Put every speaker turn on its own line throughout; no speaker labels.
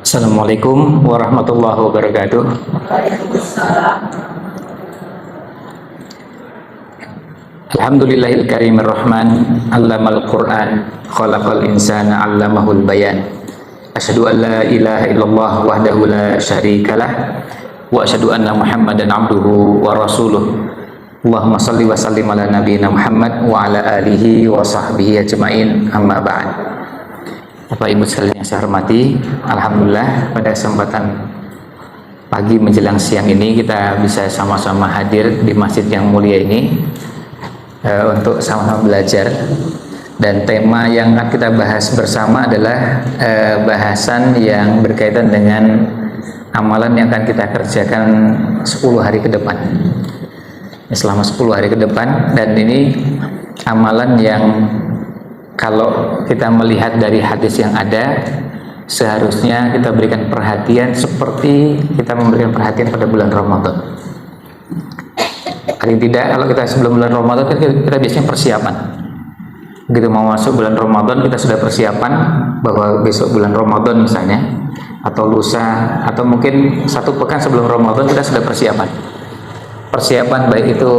Assalamualaikum warahmatullahi wabarakatuh. Alhamdulillahil karimir rahman, allamal quran, khalaqal insana, allamahul bayan. Asyhadu an la ilaha illallah wahdahu la syarikalah wa asyhadu anna Muhammadan abduhu wa rasuluh. Allahumma salli wa sallim ala nabiyyina Muhammad wa ala alihi wa sahbihi ajmain, amma ba'd. Bapak Ibu sekalian yang saya hormati, alhamdulillah pada kesempatan pagi menjelang siang ini kita bisa sama-sama hadir di masjid yang mulia ini untuk sama-sama belajar. Dan tema yang akan kita bahas bersama adalah bahasan yang berkaitan dengan amalan yang akan kita kerjakan 10 hari ke depan. Selama 10 hari ke depan, dan ini amalan yang kalau kita melihat dari hadis yang ada, seharusnya kita berikan perhatian seperti kita memberikan perhatian pada bulan Ramadan. Paling tidak, kalau kita sebelum bulan Ramadan kita biasanya persiapan. Begitu mau masuk bulan Ramadan, kita sudah persiapan bahwa besok bulan Ramadan misalnya, atau lusa, atau mungkin 1 pekan sebelum Ramadan kita sudah persiapan. Persiapan baik itu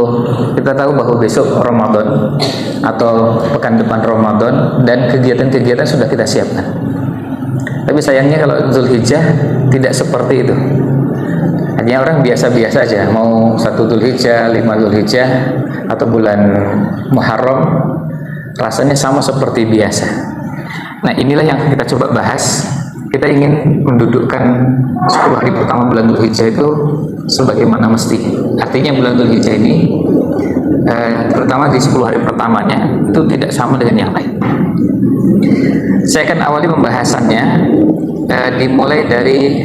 kita tahu bahwa besok Ramadan atau pekan depan Ramadan, dan kegiatan-kegiatan sudah kita siapkan. Tapi sayangnya kalau Zulhijjah tidak seperti itu. Hanya orang biasa-biasa aja, mau 1 Zulhijjah, 5 Zulhijjah, atau bulan Muharram, rasanya sama seperti biasa. Nah, inilah yang kita coba bahas. Kita ingin mendudukkan 10 hari pertama bulan Zulhijjah itu sebagaimana mesti. Artinya bulan Zulhijjah ini terutama di 10 hari pertamanya itu tidak sama dengan yang lain. Saya akan awali pembahasannya dimulai dari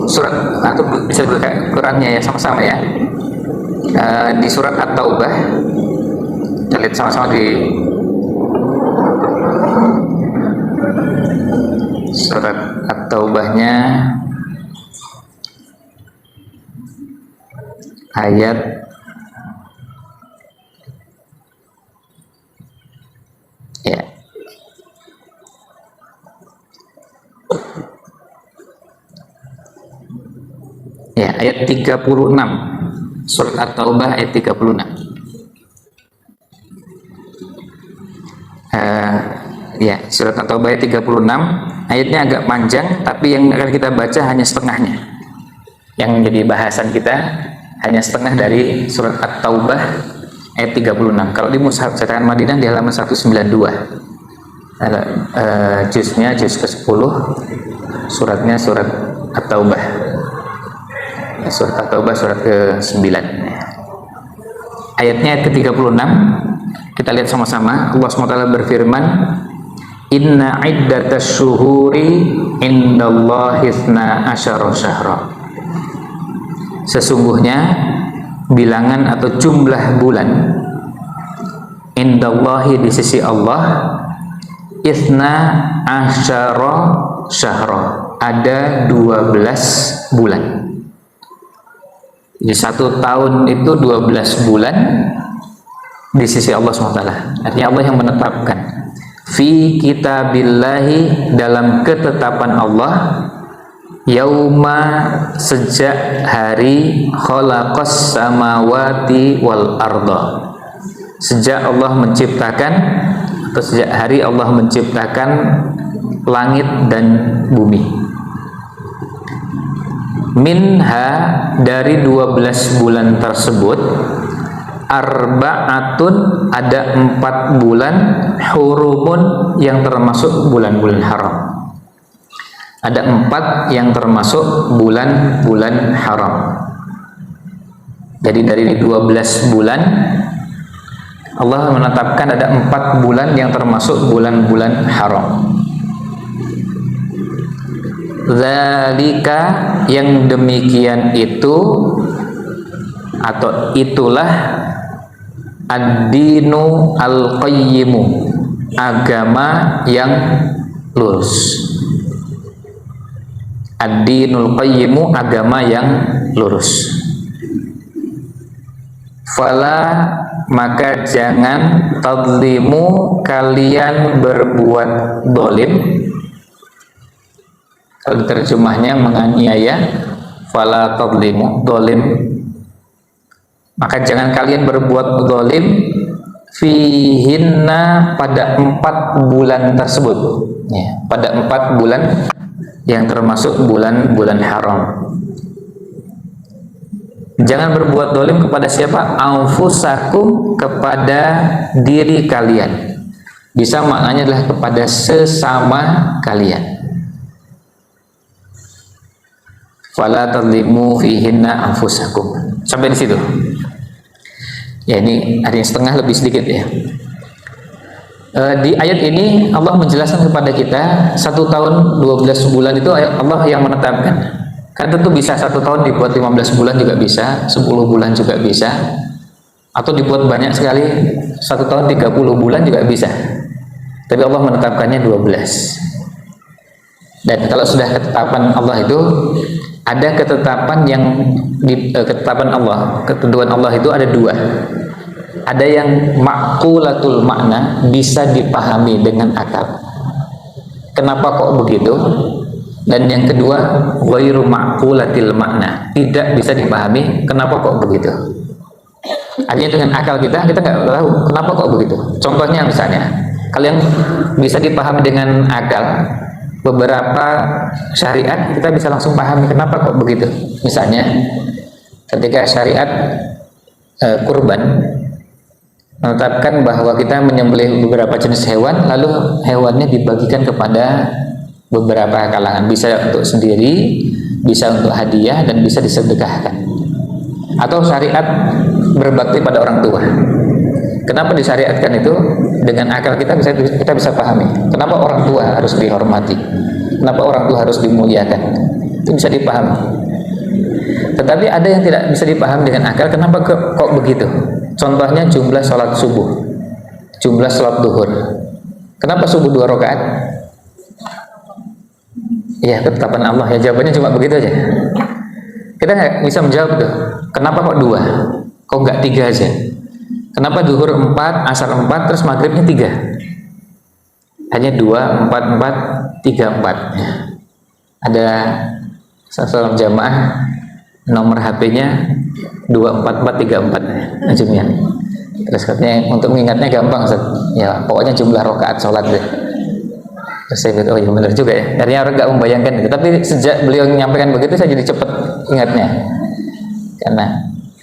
surat, atau bisa buka Qurannya ya sama-sama ya, di surat At-Taubah. Kita lihat sama-sama di surat At-Taubahnya ayat ya ayat 36. Surat At-Taubah ayat 36. Surat At-Taubah ayat 36, ayatnya agak panjang, tapi yang akan kita baca hanya setengahnya. Yang menjadi bahasan kita hanya setengah dari surat At-Taubah ayat 36. Kalau di Mushaf Cetakan Madinah di halaman 192. Juznya juz ke-10, suratnya surat At-Taubah. Surat At-Taubah surat ke-9. Ayatnya ayat ke-36. Kita lihat sama-sama. Allah SWT berfirman, Inna iddatas syuhuri indallahi 12 syahra. Sesungguhnya bilangan atau jumlah bulan indallahi di sisi Allah 12 syahra, ada 12 bulan. Jadi 1 tahun itu 12 bulan di sisi Allah SWT. Artinya Allah yang menetapkan. Fi kitabillahi, dalam ketetapan Allah, yauma, sejak hari, khalaqas samawati wal arda, sejak Allah menciptakan, atau sejak hari Allah menciptakan langit dan bumi. Minha, dari 12 bulan tersebut, arba'atun, ada 4 bulan, hurumun, yang termasuk bulan-bulan haram. Ada 4 yang termasuk bulan-bulan haram. Jadi dari 12 bulan Allah menetapkan ada 4 bulan yang termasuk bulan-bulan haram. Zalika, yang demikian itu atau itulah, ad-dinu al-qayyimu, agama yang lurus. Ad-dinul qayyimu, agama yang lurus. Fala, maka jangan tadlimu, kalian berbuat dolim. Kalau terjemahnya menganiaya, fala tadlimu, dolim. Maka jangan kalian berbuat dolim fihinna, pada 4 bulan tersebut, ya, pada 4 bulan yang termasuk bulan-bulan haram. Jangan berbuat dolim kepada siapa? Anfusakum, kepada diri kalian. Bisa maknanya adalah kepada sesama kalian. Fala tadlimu fihinna anfusakum. Sampai di situ. Ya, ini ada yang setengah lebih sedikit ya. Di ayat ini Allah menjelaskan kepada kita 1 tahun 12 bulan itu Allah yang menetapkan. Kan tentu bisa 1 tahun dibuat 15 bulan juga bisa, 10 bulan juga bisa, atau dibuat banyak sekali 1 tahun 30 bulan juga bisa. Tapi Allah menetapkannya 12. Dan kalau sudah ketetapan Allah itu, ada ketetapan yang ketetapan Allah, ketentuan Allah itu ada 2. Ada yang ma'qulatul makna, bisa dipahami dengan akal. Kenapa kok begitu? Dan yang kedua, ghairu ma'qulatil makna, tidak bisa dipahami kenapa kok begitu. Artinya dengan akal kita nggak tahu kenapa kok begitu. Contohnya misalnya, kalian bisa dipahami dengan akal beberapa syariat, kita bisa langsung pahami kenapa kok begitu. Misalnya ketika syariat kurban menetapkan bahwa kita menyembelih beberapa jenis hewan, lalu hewannya dibagikan kepada beberapa kalangan, bisa untuk sendiri, bisa untuk hadiah, dan bisa disedekahkan. Atau syariat berbakti pada orang tua. Kenapa disyariatkan itu? Dengan akal kita bisa pahami. Kenapa orang tua harus dihormati? Kenapa orang tua harus dimuliakan? Itu bisa dipahami. Tetapi ada yang tidak bisa dipahami dengan akal. Kenapa kok begitu? Contohnya jumlah sholat subuh, jumlah sholat duhur. Kenapa subuh 2 rakaat? Ya, ketetapan Allah ya, jawabannya cuma begitu aja. Kita nggak bisa menjawab itu. Kenapa kok 2? Kok nggak 3 aja? Kenapa duhur 4, asar 4, terus maghribnya 3? Hanya 2, 4, 4, 3, 4. Ya. Ada salam jamaah, nomor HP-nya 24434 ujungnya. Terus katanya untuk mengingatnya gampang, Ustaz. Ya, pokoknya jumlah rakaat sholat deh. Terus saya bilang, oh iya benar juga ya. Ternyata orang nggak membayangkan gitu. Tapi sejak beliau menyampaikan begitu, saya jadi cepat ingatnya. Karena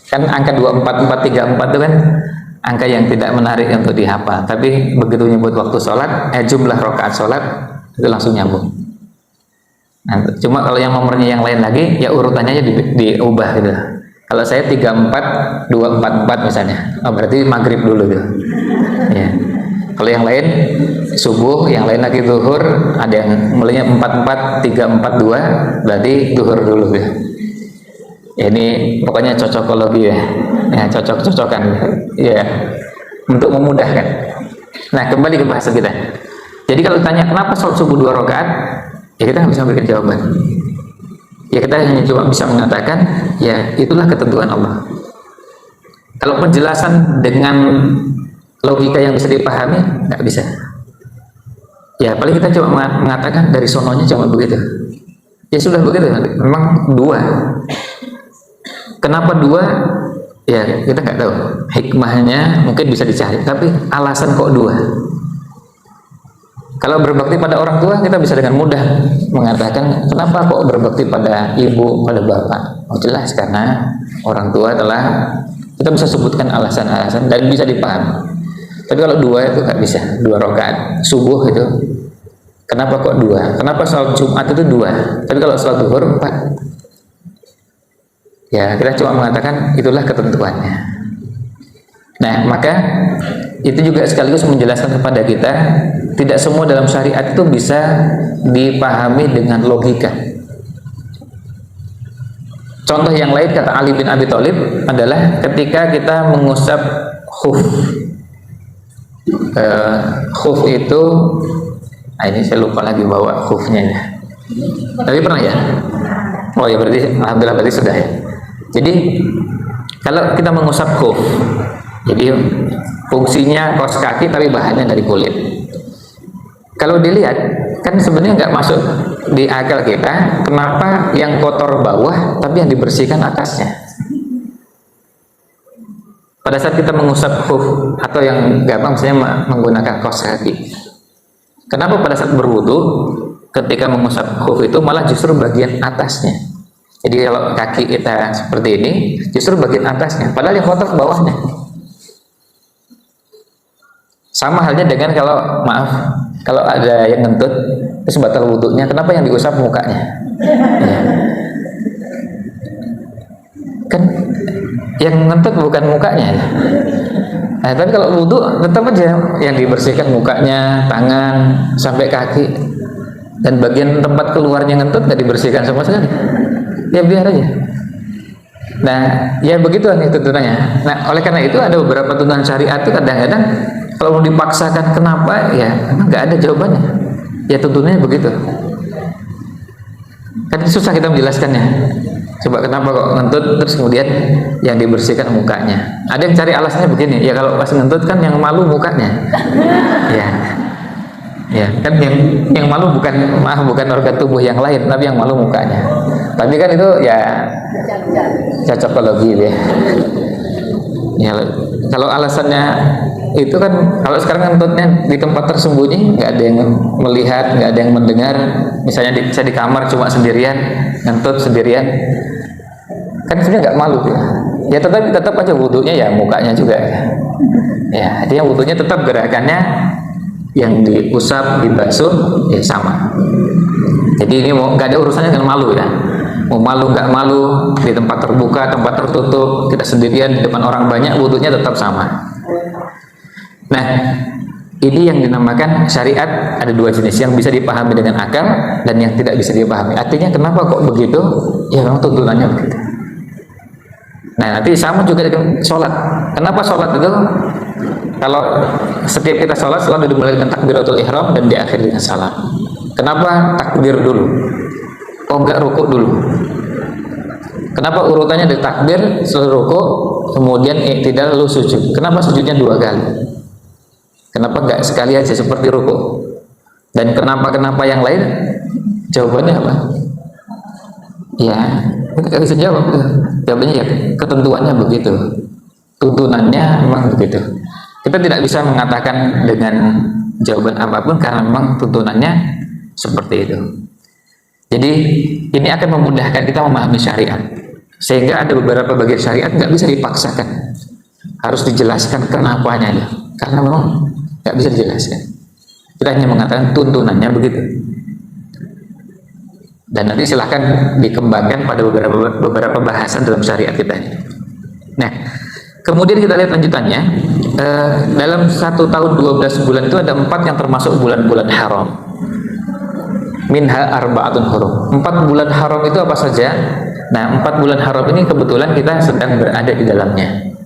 kan angka 24434 itu kan angka yang tidak menarik untuk dihafal. Tapi begitu nyebut waktu sholat, jumlah rakaat sholat, itu langsung nyambung. Nah, cuma kalau yang nomornya yang lain lagi, ya urutannya diubah gitu. Kalau saya 34244 misalnya, oh, berarti maghrib dulu gitu. Ya. Kalau yang lain subuh, yang lain lagi zuhur, ada yang mulainya 44342, berarti zuhur dulu ya. Ini pokoknya cocokologi ya, cocok-cocokan ya, untuk memudahkan. Nah, kembali ke bahasa kita. Jadi kalau ditanya kenapa sholat subuh 2 rakaat, ya kita nggak bisa memberikan jawaban. Ya kita hanya cuma bisa mengatakan, ya itulah ketentuan Allah. Kalau penjelasan dengan logika yang bisa dipahami, nggak bisa. Ya paling kita cuma mengatakan dari sononya cuma begitu. Ya sudah begitu, memang 2. Kenapa 2? Ya kita nggak tahu. Hikmahnya mungkin bisa dicari, tapi alasan kok 2? Kalau berbakti pada orang tua, kita bisa dengan mudah mengatakan kenapa kok berbakti pada ibu, pada bapak. Oh jelas, karena orang tua telah, kita bisa sebutkan alasan-alasan dan bisa dipahami. Tapi kalau 2 itu nggak bisa. 2 rakaat subuh itu, kenapa kok 2? Kenapa sholat Jumat itu 2? Tapi kalau sholat duhur 4. Ya kita cuma mengatakan itulah ketentuannya. Nah maka itu juga sekaligus menjelaskan kepada kita, tidak semua dalam syariat itu bisa dipahami dengan logika. Contoh yang lain kata Ali bin Abi Thalib adalah ketika kita mengusap khuf. Khuf itu, nah ini saya lupa lagi bawa khufnya ya. Tapi pernah ya? Oh ya berarti alhamdulillah berarti sudah ya. Jadi Kalau kita mengusap khuf, jadi fungsinya kaos kaki tapi bahannya dari kulit. Kalau dilihat kan sebenarnya nggak masuk di akal kita, kenapa yang kotor bawah tapi yang dibersihkan atasnya. Pada saat kita mengusap khuf atau yang gampang misalnya menggunakan kaos kaki, kenapa pada saat berwudu ketika mengusap khuf itu malah justru bagian atasnya. Jadi kalau kaki kita seperti ini justru bagian atasnya, padahal yang kotor bawahnya. Sama halnya dengan kalau ada yang ngentut terus batal wudunya, kenapa yang diusap mukanya? Ya. Kan yang ngentut bukan mukanya. Nah, tapi kalau wudu tetap aja yang dibersihkan mukanya, tangan sampai kaki, dan bagian tempat keluarnya ngentut nggak dibersihkan sama sekali. Ya biar aja. Nah, ya begitu nih tuntunannya. Nah, oleh karena itu ada beberapa tuntunan syariat itu kadang-kadang kalau mau dipaksakan kenapa, ya emang nggak ada jawabannya. Ya tuntunannya begitu. Kan susah kita menjelaskannya. Coba kenapa kok ngentut terus kemudian yang dibersihkan mukanya. Ada yang cari alasannya begini, ya kalau pas ngentut kan yang malu mukanya. Ya. Ya, kan yang malu bukan organ tubuh yang lain, tapi yang malu mukanya. Tapi kan itu ya cocokologi ya. Ya, kalau alasannya itu kan kalau sekarang ngentutnya di tempat tersembunyi, nggak ada yang melihat, nggak ada yang mendengar. Misalnya saya di kamar cuma sendirian, ngentut sendirian, kan sebenarnya nggak malu ya. Ya tetap aja wudunya ya mukanya juga. Ya, dia wudunya tetap gerakannya yang diusap, dibasuh, ya sama. Jadi ini nggak ada urusannya dengan malu ya. Mau malu nggak malu, di tempat terbuka, tempat tertutup, kita sendirian di depan orang banyak, wudunya tetap sama. Nah, ini yang dinamakan syariat. Ada dua jenis, yang bisa dipahami dengan akal dan yang tidak bisa dipahami. Artinya kenapa kok begitu? Ya memang tuntunannya begitu. Nah, nanti sama juga dengan sholat. Kenapa sholat itu? Kalau setiap kita sholat selalu dimulai dengan takbiratul ihram dan diakhiri dengan salam. Kenapa takbir dulu? Oh enggak rukuk dulu? Kenapa urutannya dari takbir, selalu rukuk, kemudian i'tidal lalu sujud? Kenapa sujudnya 2 kali? Kenapa enggak sekali aja seperti rukuk? Dan kenapa yang lain? Jawabannya apa? Ya, kita nggak bisa jawab. Jawabannya ya ketentuannya begitu. Tuntunannya memang begitu. Kita tidak bisa mengatakan dengan jawaban apapun karena memang tuntunannya seperti itu. Jadi ini akan memudahkan kita memahami syariat. Sehingga ada beberapa bagian syariat nggak bisa dipaksakan, harus dijelaskan kenapanya ya. Karena memang nggak bisa dijelaskan. Kita hanya mengatakan tuntunannya begitu. Dan nanti silahkan dikembangkan pada beberapa bahasan dalam syariat kita. Nah, kemudian kita lihat lanjutannya. Dalam 1 tahun 12 bulan itu ada 4 yang termasuk bulan-bulan haram. Minha arba'atun hurum. 4 bulan haram itu apa saja? Nah, 4 bulan haram ini kebetulan kita sedang berada di dalamnya.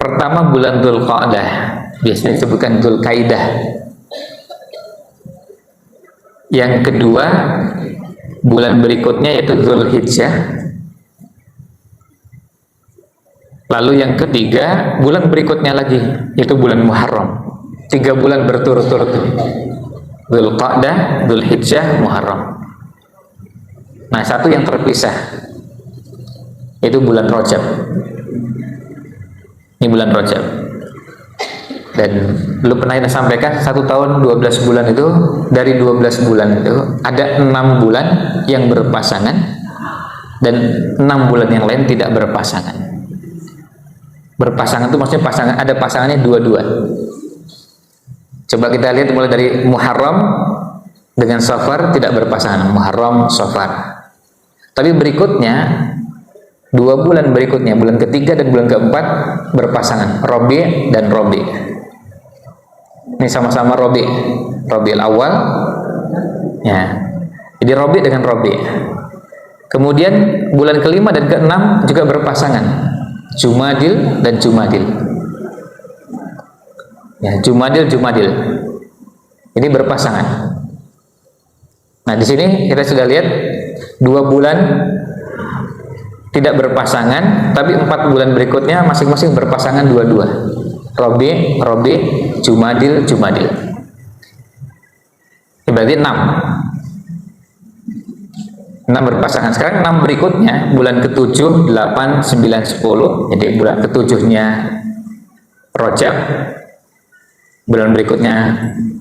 Pertama bulan Dzulqa'dah, biasanya disebutkan Dzulqaidah. Yang kedua bulan berikutnya yaitu Dzulhijjah. Lalu yang ketiga bulan berikutnya lagi yaitu bulan Muharram. 3 bulan berturut-turut. Dzulqa'dah, Dzulhijjah, Muharram. Nah, satu yang terpisah itu bulan Rajab. Ini bulan Rajab. Dan belum pernah kita sampaikan 1 tahun 12 bulan itu, dari 12 bulan itu ada 6 bulan yang berpasangan dan 6 bulan yang lain tidak berpasangan. Berpasangan itu maksudnya pasangan, ada pasangannya 2-2. Coba kita lihat mulai dari Muharram dengan Safar tidak berpasangan, Muharram, Safar. Tapi berikutnya 2 bulan berikutnya, bulan ketiga dan bulan keempat berpasangan, Rabi' dan Rabi'. Ini sama-sama Rabi'ul Awal. Ya. Jadi Rabi' dengan Rabi'. Kemudian bulan kelima dan keenam juga berpasangan, Jumadil dan Jumadil. Ya, Jumadil. Ini berpasangan. Nah, di sini kita sudah lihat 2 bulan tidak berpasangan, tapi 4 bulan berikutnya masing-masing berpasangan dua-dua. Robi, Jumadil. Berarti 6 berpasangan. Sekarang 6 berikutnya, bulan ke-7, 8, 9, 10. Jadi bulan ke-7-nya Rajab, bulan berikutnya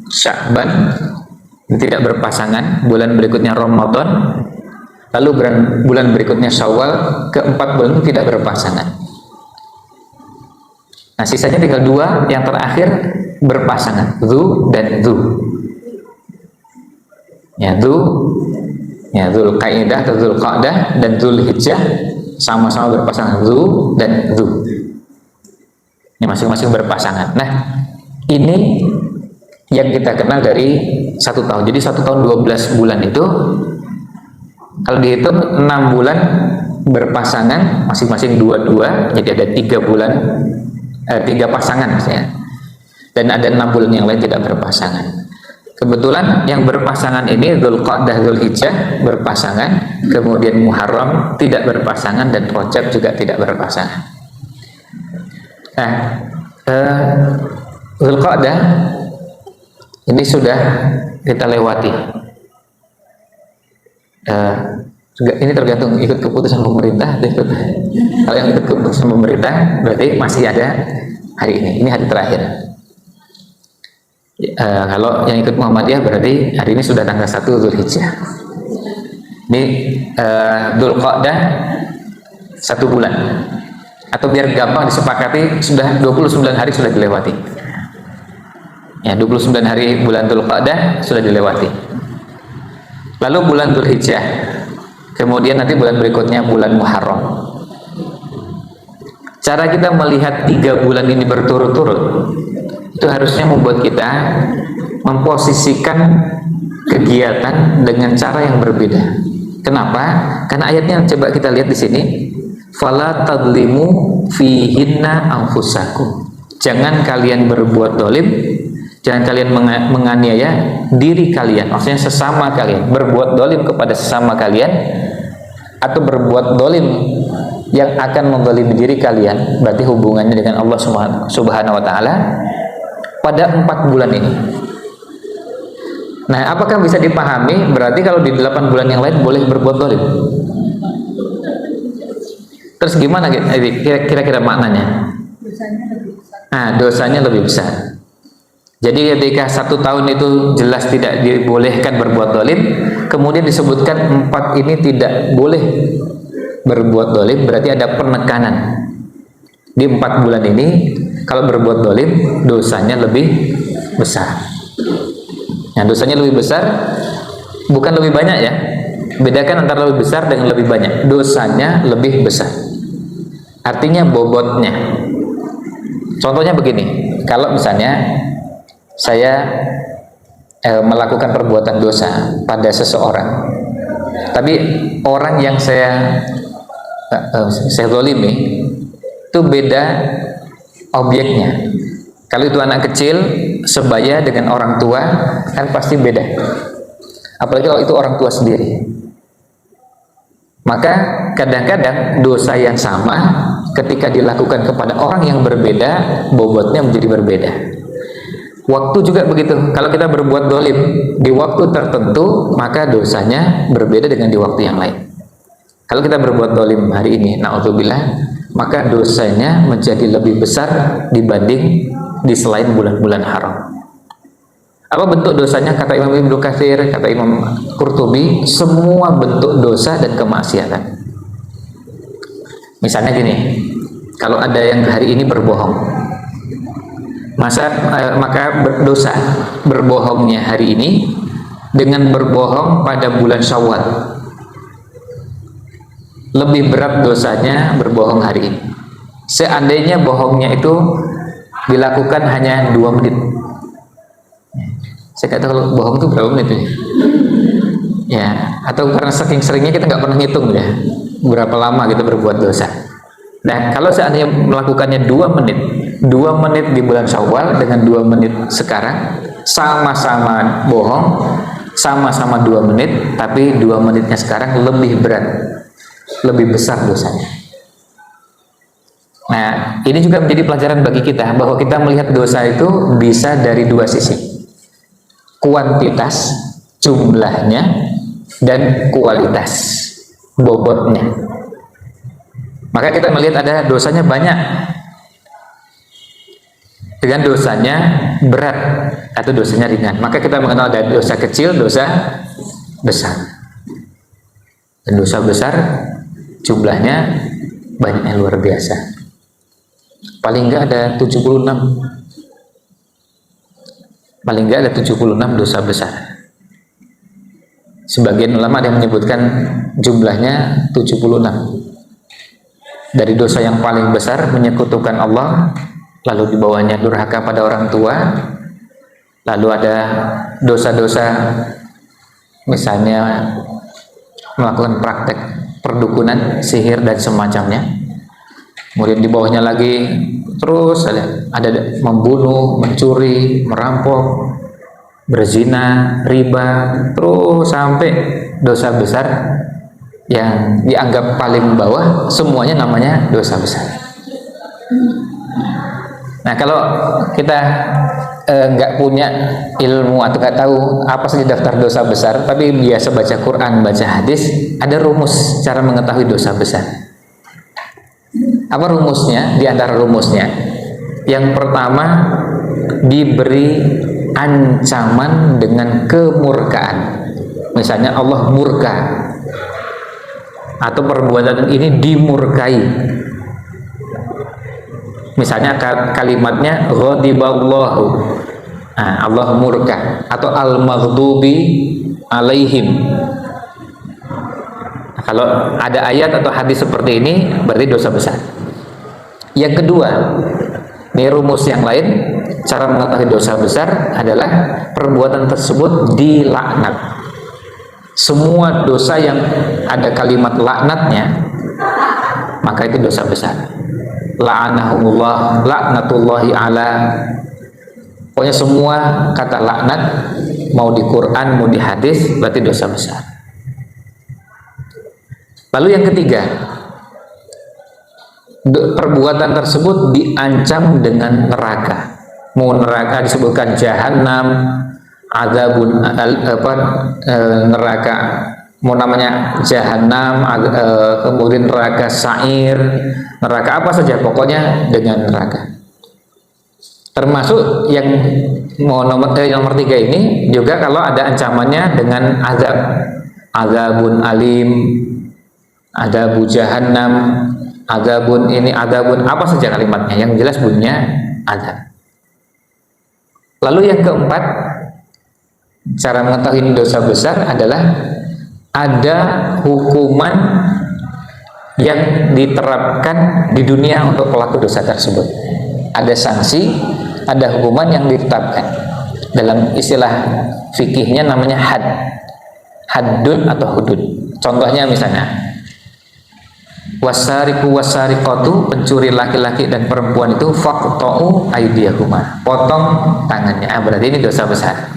Sya'ban, tidak berpasangan. Bulan berikutnya Ramadan, lalu bulan berikutnya Syawal. Ke-4 bulan itu tidak berpasangan. Nah, sisanya tinggal 2 yang terakhir berpasangan, Dzu dan Dzu. Ya, Dzulqaidah atau Dzulqa'dah dan Dzulhijjah sama-sama berpasangan, Dzu dan Dzu. Ini masing-masing berpasangan. Nah, ini yang kita kenal dari 1 tahun. Jadi 1 tahun 12 bulan itu kalau dihitung 6 bulan berpasangan masing-masing 2-2, jadi ada 3 bulan 3 pasangan misalnya. Dan ada 6 bulan yang lain tidak berpasangan. Kebetulan yang berpasangan ini Dzulqa'dah, Dzulhijjah berpasangan, kemudian Muharram tidak berpasangan, dan Rajab juga tidak berpasangan. Nah, Dzulqa'dah ini sudah kita lewati. Ini tergantung ikut keputusan pemerintah. Kalau yang ikut keputusan pemerintah berarti masih ada hari ini. Ini hari terakhir. Kalau yang ikut Muhammadiyah berarti hari ini sudah tanggal 1 Dzulhijjah. Ini Dzulqa'dah 1 bulan. Atau biar gampang disepakati, sudah 29 hari sudah dilewati. Ya, 29 hari bulan Dzulqa'dah sudah dilewati. Lalu bulan Dzulhijjah. Kemudian nanti bulan berikutnya bulan Muharram. Cara kita melihat 3 bulan ini berturut-turut itu harusnya membuat kita memposisikan kegiatan dengan cara yang berbeda. Kenapa? Karena ayatnya coba kita lihat di sini. Fala tadlimu fihinna anfusakum. Jangan kalian berbuat dolim, jangan kalian menganiaya diri kalian, maksudnya sesama kalian. Berbuat dolim kepada sesama kalian atau berbuat dolim yang akan mendolimi diri kalian, berarti hubungannya dengan Allah Subhanahu wa Ta'ala pada 4 bulan ini. Nah, apakah bisa dipahami? Berarti kalau di 8 bulan yang lain boleh berbuat dolim. Terus gimana kira-kira maknanya? Dosanya lebih besar. Jadi ketika 1 tahun itu jelas tidak dibolehkan berbuat dolim, kemudian disebutkan 4 ini tidak boleh berbuat dolim, berarti ada penekanan. Di 4 bulan ini kalau berbuat dolim dosanya lebih besar. Nah, dosanya lebih besar bukan lebih banyak ya. Bedakan antara lebih besar dengan lebih banyak. Dosanya lebih besar. Artinya bobotnya. Contohnya begini, kalau misalnya saya melakukan perbuatan dosa pada seseorang, tapi orang yang saya zalimi itu beda objeknya. Kalau itu anak kecil sebaya dengan orang tua kan pasti beda. Apalagi kalau itu orang tua sendiri. Maka kadang-kadang dosa yang sama ketika dilakukan kepada orang yang berbeda, bobotnya menjadi berbeda. Waktu juga begitu. Kalau kita berbuat dolim di waktu tertentu, maka dosanya berbeda dengan di waktu yang lain. Kalau kita berbuat dolim hari ini, na'udzubillah, maka dosanya menjadi lebih besar dibanding di selain bulan-bulan haram. Apa bentuk dosanya? Kata Imam Ibnu Katsir, kata Imam Qurtubi, semua bentuk dosa dan kemaksiatan. Misalnya gini, kalau ada yang hari ini berbohong, maka berdosa berbohongnya hari ini dengan berbohong pada bulan Syawal. Lebih berat dosanya berbohong hari ini. Seandainya bohongnya itu dilakukan hanya 2 menit. Saya nggak tahu kalau bohong itu berapa menit ya. Atau karena saking seringnya kita nggak pernah ngitung ya berapa lama kita berbuat dosa. Nah, kalau seandainya melakukannya 2 menit, 2 menit di bulan Syawal dengan 2 menit sekarang, sama-sama bohong, sama-sama 2 menit, tapi 2 menitnya sekarang lebih berat lebih besar dosanya. Nah, ini juga menjadi pelajaran bagi kita bahwa kita melihat dosa itu bisa dari dua sisi. Kuantitas, jumlahnya, dan kualitas, bobotnya. Maka kita melihat ada dosanya banyak, dengan dosanya berat atau dosanya ringan. Maka kita mengenal ada dosa kecil, dosa besar. Dan dosa besar jumlahnya banyaknya luar biasa. Paling enggak ada 76. Paling enggak ada 76 dosa besar. Sebagian ulama ada yang menyebutkan jumlahnya 76. Dari dosa yang paling besar menyekutukan Allah, lalu di bawahnya durhaka pada orang tua, lalu ada dosa-dosa misalnya melakukan praktek perdukunan, sihir dan semacamnya. Kemudian di bawahnya lagi terus ada membunuh, mencuri, merampok, berzina, riba, terus sampai dosa besar yang dianggap paling bawah, semuanya namanya dosa besar. Nah, kalau kita nggak punya ilmu atau nggak tahu apa saja daftar dosa besar, tapi biasa baca Quran, baca hadis, ada rumus cara mengetahui dosa besar. Apa rumusnya? Di antara rumusnya, yang pertama, diberi ancaman dengan kemurkaan. Misalnya Allah murka, atau perbuatan ini dimurkai. Misalnya kalimatnya ghadiballahu, nah, Allah murka, atau al-maghdubi alaihim. Nah, kalau ada ayat atau hadis seperti ini berarti dosa besar. Yang kedua, ini rumus yang lain, cara mengetahui dosa besar adalah perbuatan tersebut dilaknat. Semua dosa yang ada kalimat laknatnya, maka itu dosa besar. La'anahumullah, laknatullahi ala. Pokoknya semua kata laknat, mau di Quran, mau di hadis, berarti dosa besar. Lalu yang ketiga, perbuatan tersebut diancam dengan neraka. Mau neraka disebutkan jahanam, azabun neraka, mau namanya jahanam, kemudian neraka sa'ir, neraka apa saja, pokoknya dengan neraka. Termasuk yang nomor 3 ini juga kalau ada ancamannya dengan azab, azabun alim, adabu jahannam, adabun ini, adabun apa saja kalimatnya, yang jelas bunyinya adab. Lalu yang keempat, cara mengetahui ini dosa besar adalah ada hukuman yang diterapkan di dunia untuk pelaku dosa tersebut. Ada sanksi, ada hukuman yang ditetapkan. Dalam istilah fikihnya namanya had, haddun atau hudud. Contohnya misalnya, wasariku wasariqatu, pencuri laki-laki dan perempuan itu faqta'u aydiyahuma, potong tangannya. Berarti ini dosa besar.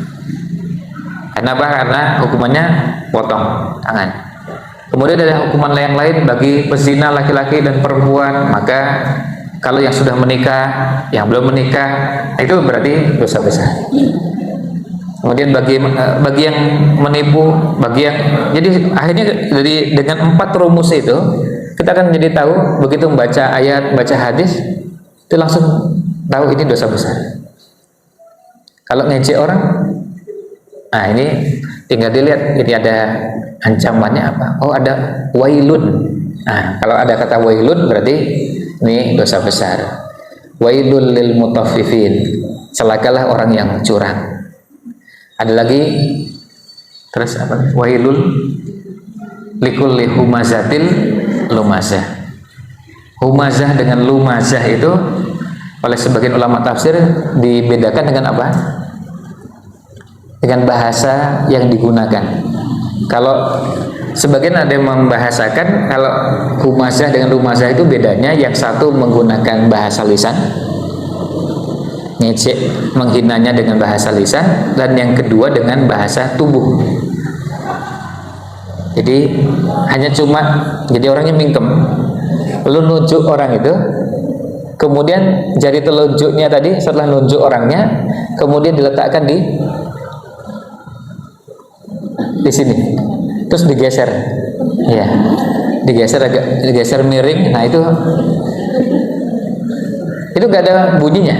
Kenapa? Karena hukumannya potong tangan. Kemudian ada hukuman yang lain bagi pezina laki-laki dan perempuan. Maka kalau yang sudah menikah, yang belum menikah, itu berarti dosa besar. Kemudian bagi yang menipu, bagi yang, jadi akhirnya dengan 4 rumus itu kita akan menjadi tahu, begitu membaca ayat, baca hadis, itu langsung tahu ini dosa besar. Kalau ngejek orang, nah ini tinggal dilihat, ini ada ancamannya apa. Oh, ada wailun. Nah, kalau ada kata wailun berarti ini dosa besar. Wailul lil mutaffifin, celakalah orang yang curang. Ada lagi, terus apa? Wailul likulli humazatil lumazah. Humazah dengan lumazah itu oleh sebagian ulama tafsir dibedakan dengan apa? Dengan bahasa yang digunakan. Kalau sebagian ada yang membahasakan kalau humazah dengan lumazah itu bedanya, yang satu menggunakan bahasa lisan, ngecek menghinanya dengan bahasa lisan, dan yang kedua dengan bahasa tubuh. Jadi Jadi hanya cuma jadi orangnya mingkem. Lu nunjuk orang itu, kemudian jari telunjuknya tadi setelah nunjuk orangnya, kemudian diletakkan di sini, terus digeser, ya, digeser miring. Nah itu gak ada bunyinya,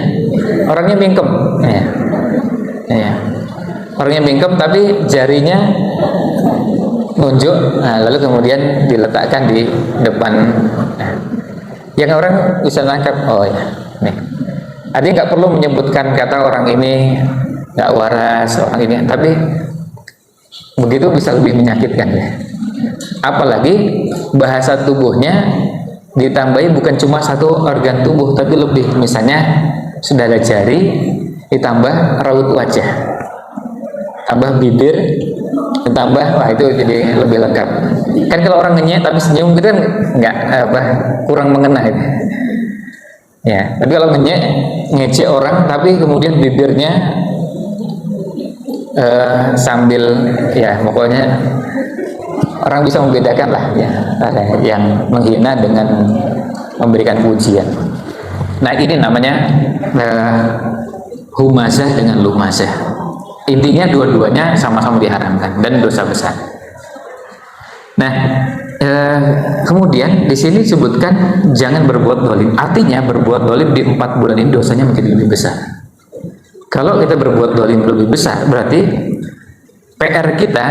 orangnya mingkem, ya. Orangnya mingkem tapi jarinya nunjuk, nah, lalu kemudian diletakkan di depan, yang orang bisa nangkap, oh ya, nih. Artinya nggak perlu menyebutkan kata orang ini nggak waras, orang ini, tapi begitu bisa lebih menyakitkan ya. Apalagi bahasa tubuhnya ditambahi bukan cuma satu organ tubuh, tapi lebih, misalnya sudah ada jari, ditambah raut wajah, tambah bibir, ditambah, wah itu jadi lebih lengkap. Kan kalau orang ngenyek tapi senyum gitu kan nggak kurang mengena itu. Ya, tapi kalau ngenyek ngecek orang tapi kemudian bibirnya sambil, ya pokoknya orang bisa membedakan lah ya, ada yang menghina dengan memberikan pujian. Nah ini namanya humazah dengan lumazah. Intinya dua-duanya sama-sama diharamkan dan dosa besar. Nah, kemudian di sini disebutkan jangan berbuat dolim. Artinya berbuat dolim di 4 bulan ini dosanya menjadi lebih besar. Kalau kita berbuat dolim lebih besar, berarti PR kita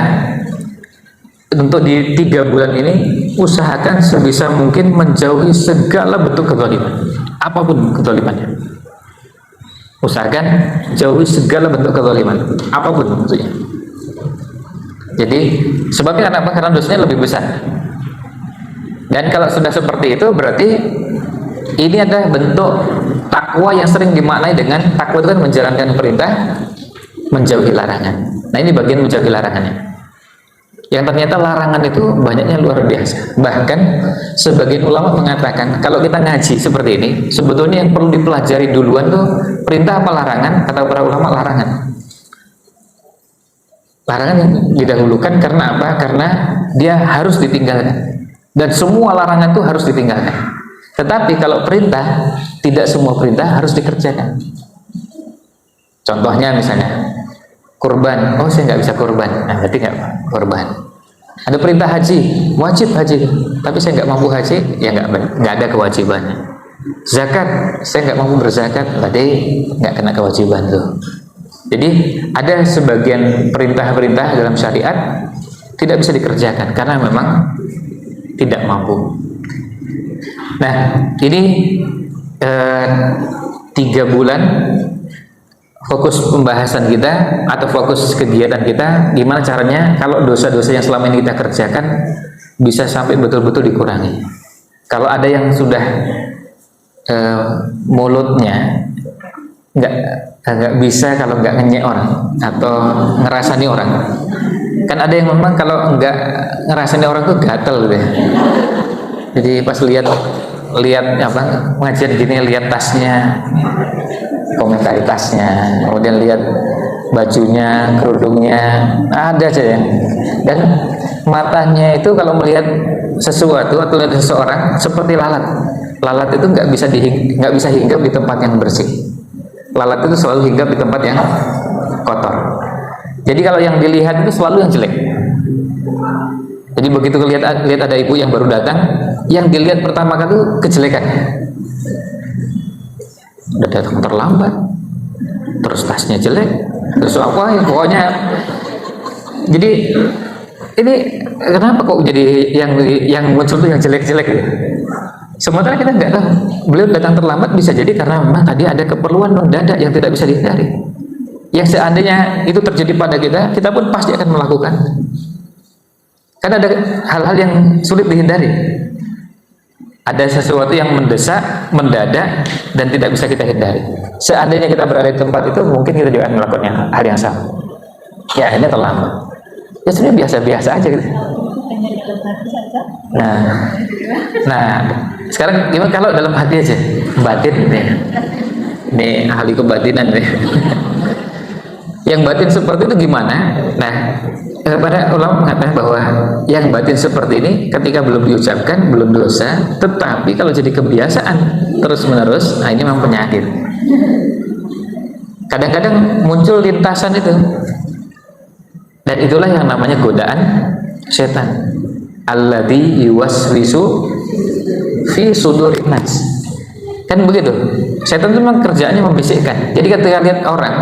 untuk di 3 bulan ini usahakan sebisa mungkin menjauhi segala bentuk kezaliman, apapun kezalimannya. Usahakan jauhi segala bentuk kezaliman, apapun bentuknya. Jadi sebabnya kenapa? Karena dosanya lebih besar. Dan kalau sudah seperti itu, berarti ini adalah bentuk takwa yang sering dimaknai dengan takwa itu kan menjalankan perintah, menjauhi larangan. Nah ini bagian menjauhi larangannya. Yang ternyata larangan itu banyaknya luar biasa. Bahkan sebagian ulama mengatakan kalau kita ngaji seperti ini, sebetulnya yang perlu dipelajari duluan tuh perintah apa larangan. Kata para ulama larangan. Larangan yang didahulukan karena apa? Karena dia harus ditinggalkan. Dan semua larangan itu harus ditinggalkan. Tetapi kalau perintah, tidak semua perintah harus dikerjakan. Contohnya misalnya kurban, oh saya nggak bisa kurban, nah berarti nggak kurban. Ada perintah haji, wajib haji, tapi saya nggak mampu haji, ya nggak ada kewajibannya. Zakat, saya nggak mampu berzakat, berarti nggak kena kewajiban tuh. Jadi ada sebagian perintah-perintah dalam syariat tidak bisa dikerjakan karena memang tidak mampu. Nah ini 3 bulan fokus pembahasan kita atau fokus kegiatan kita, gimana caranya kalau dosa-dosa yang selama ini kita kerjakan bisa sampai betul-betul dikurangi. Kalau ada yang sudah mulutnya nggak bisa kalau nggak ngenyek orang atau ngerasani orang, kan ada yang memang kalau nggak ngerasani orang tuh gatel gitu ya. Jadi pas lihat apa ngajar gini, lihat tasnya, komentari tasnya, kemudian lihat bajunya, kerudungnya, ada aja yang, dan matanya itu kalau melihat sesuatu atau lihat seseorang seperti lalat. Lalat itu nggak bisa hinggap di tempat yang bersih. Lalat itu selalu hinggap di tempat yang kotor. Jadi kalau yang dilihat itu selalu yang jelek. Jadi begitu lihat ada ibu yang baru datang, yang dilihat pertama kali itu kejelekan. Udah datang terlambat, terus tasnya jelek, terus apa ya pokoknya. Jadi ini kenapa kok jadi yang muncul tuh yang jelek-jelek gitu? Sementara kita nggak tahu, beliau datang terlambat bisa jadi karena memang tadi ada keperluan mendadak yang tidak bisa dihindari. Yang seandainya itu terjadi pada kita pun pasti akan melakukan. Karena ada hal-hal yang sulit dihindari. Ada sesuatu yang mendesak, mendadak, dan tidak bisa kita hindari. Seandainya kita berada di tempat itu, mungkin kita juga akan melakukan hal yang sama. Ya, akhirnya terlambat. Ya sebenarnya biasa-biasa aja gitu. Nah, sekarang gimana kalau dalam hati aja, batin gitu ya. Ini ahli kebatinan nih. Yang batin seperti itu gimana? Nah, para ulama mengatakan bahwa yang batin seperti ini ketika belum diucapkan belum dosa, tetapi kalau jadi kebiasaan terus menerus, nah ini memang penyakit. Kadang-kadang muncul lintasan itu, dan itulah yang namanya godaan setan. Alladzi yuwaswisu fi sudurin nas. Kan begitu. Setan itu memang kerjaannya membisikkan. Jadi ketika lihat orang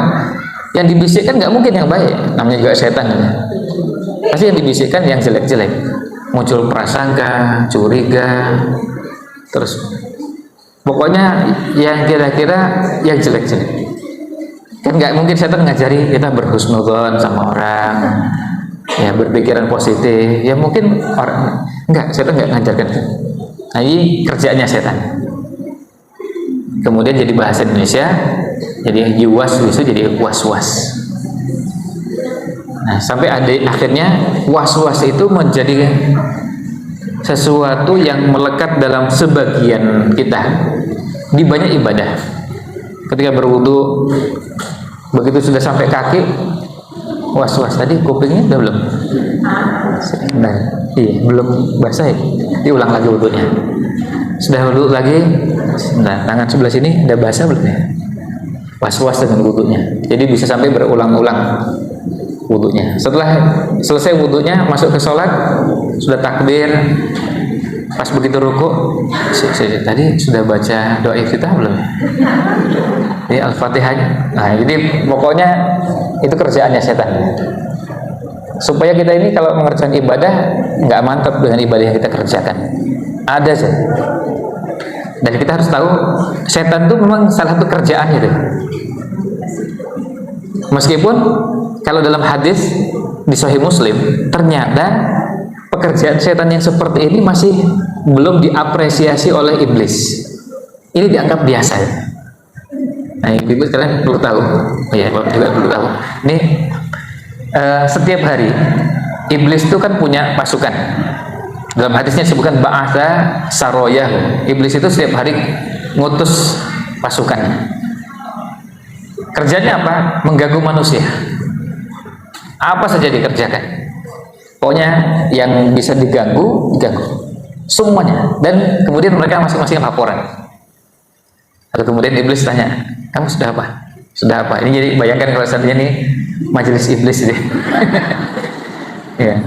yang dibisikkan nggak mungkin yang baik, namanya juga setan. Pasti yang dibisikkan yang jelek-jelek, muncul prasangka, curiga, terus pokoknya yang kira-kira yang jelek-jelek. Kan nggak mungkin setan ngajari kita berhusnudzon sama orang, ya berpikiran positif. Ya mungkin orang nggak, setan nggak ngajarkan itu. Nah, ini kerjaannya setan. Kemudian jadi bahasa Indonesia, jadi yuwaswisu jadi was-was. Nah, sampai akhirnya was-was itu menjadi sesuatu yang melekat dalam sebagian kita di banyak ibadah. Ketika berwudu, begitu sudah sampai kaki, was-was. Tadi kupingnya udah belum? Nah, iya, belum basah ya? Diulang lagi wudunya. Sudah wudu lagi, nah tangan sebelah sini udah basah belum ya? Was-was dengan wudunya. Jadi bisa sampai berulang-ulang wudunya. Setelah selesai wudunya, masuk ke sholat, sudah takbir, pas begitu ruku, tadi sudah baca doa iftitah belum? Ini Al-Fatihahnya. Nah, jadi pokoknya itu kerjaannya setan. Supaya kita ini kalau mengerjakan ibadah nggak mantap dengan ibadah yang kita kerjakan. Ada sih. Dan kita harus tahu setan itu memang salah satu kerjaan itu. Meskipun kalau dalam hadis di Sahih Muslim ternyata pekerjaan setan yang seperti ini masih belum diapresiasi oleh iblis. Ini dianggap biasa. Nah, ibu kalian perlu tahu. Ya, bapak juga perlu tahu. Ini setiap hari iblis itu kan punya pasukan. Dalam hadisnya disebutkan ba'atha saroyahu. Iblis itu setiap hari ngutus pasukan. Kerjanya apa? Mengganggu manusia. Apa saja dikerjakan. Pokoknya yang bisa diganggu, diganggu. Semuanya. Dan kemudian mereka masing-masing laporan. Lalu kemudian iblis tanya, kamu sudah apa? Sudah apa? Ini jadi bayangkan kalau seandainya ini majelis iblis ini. Ya.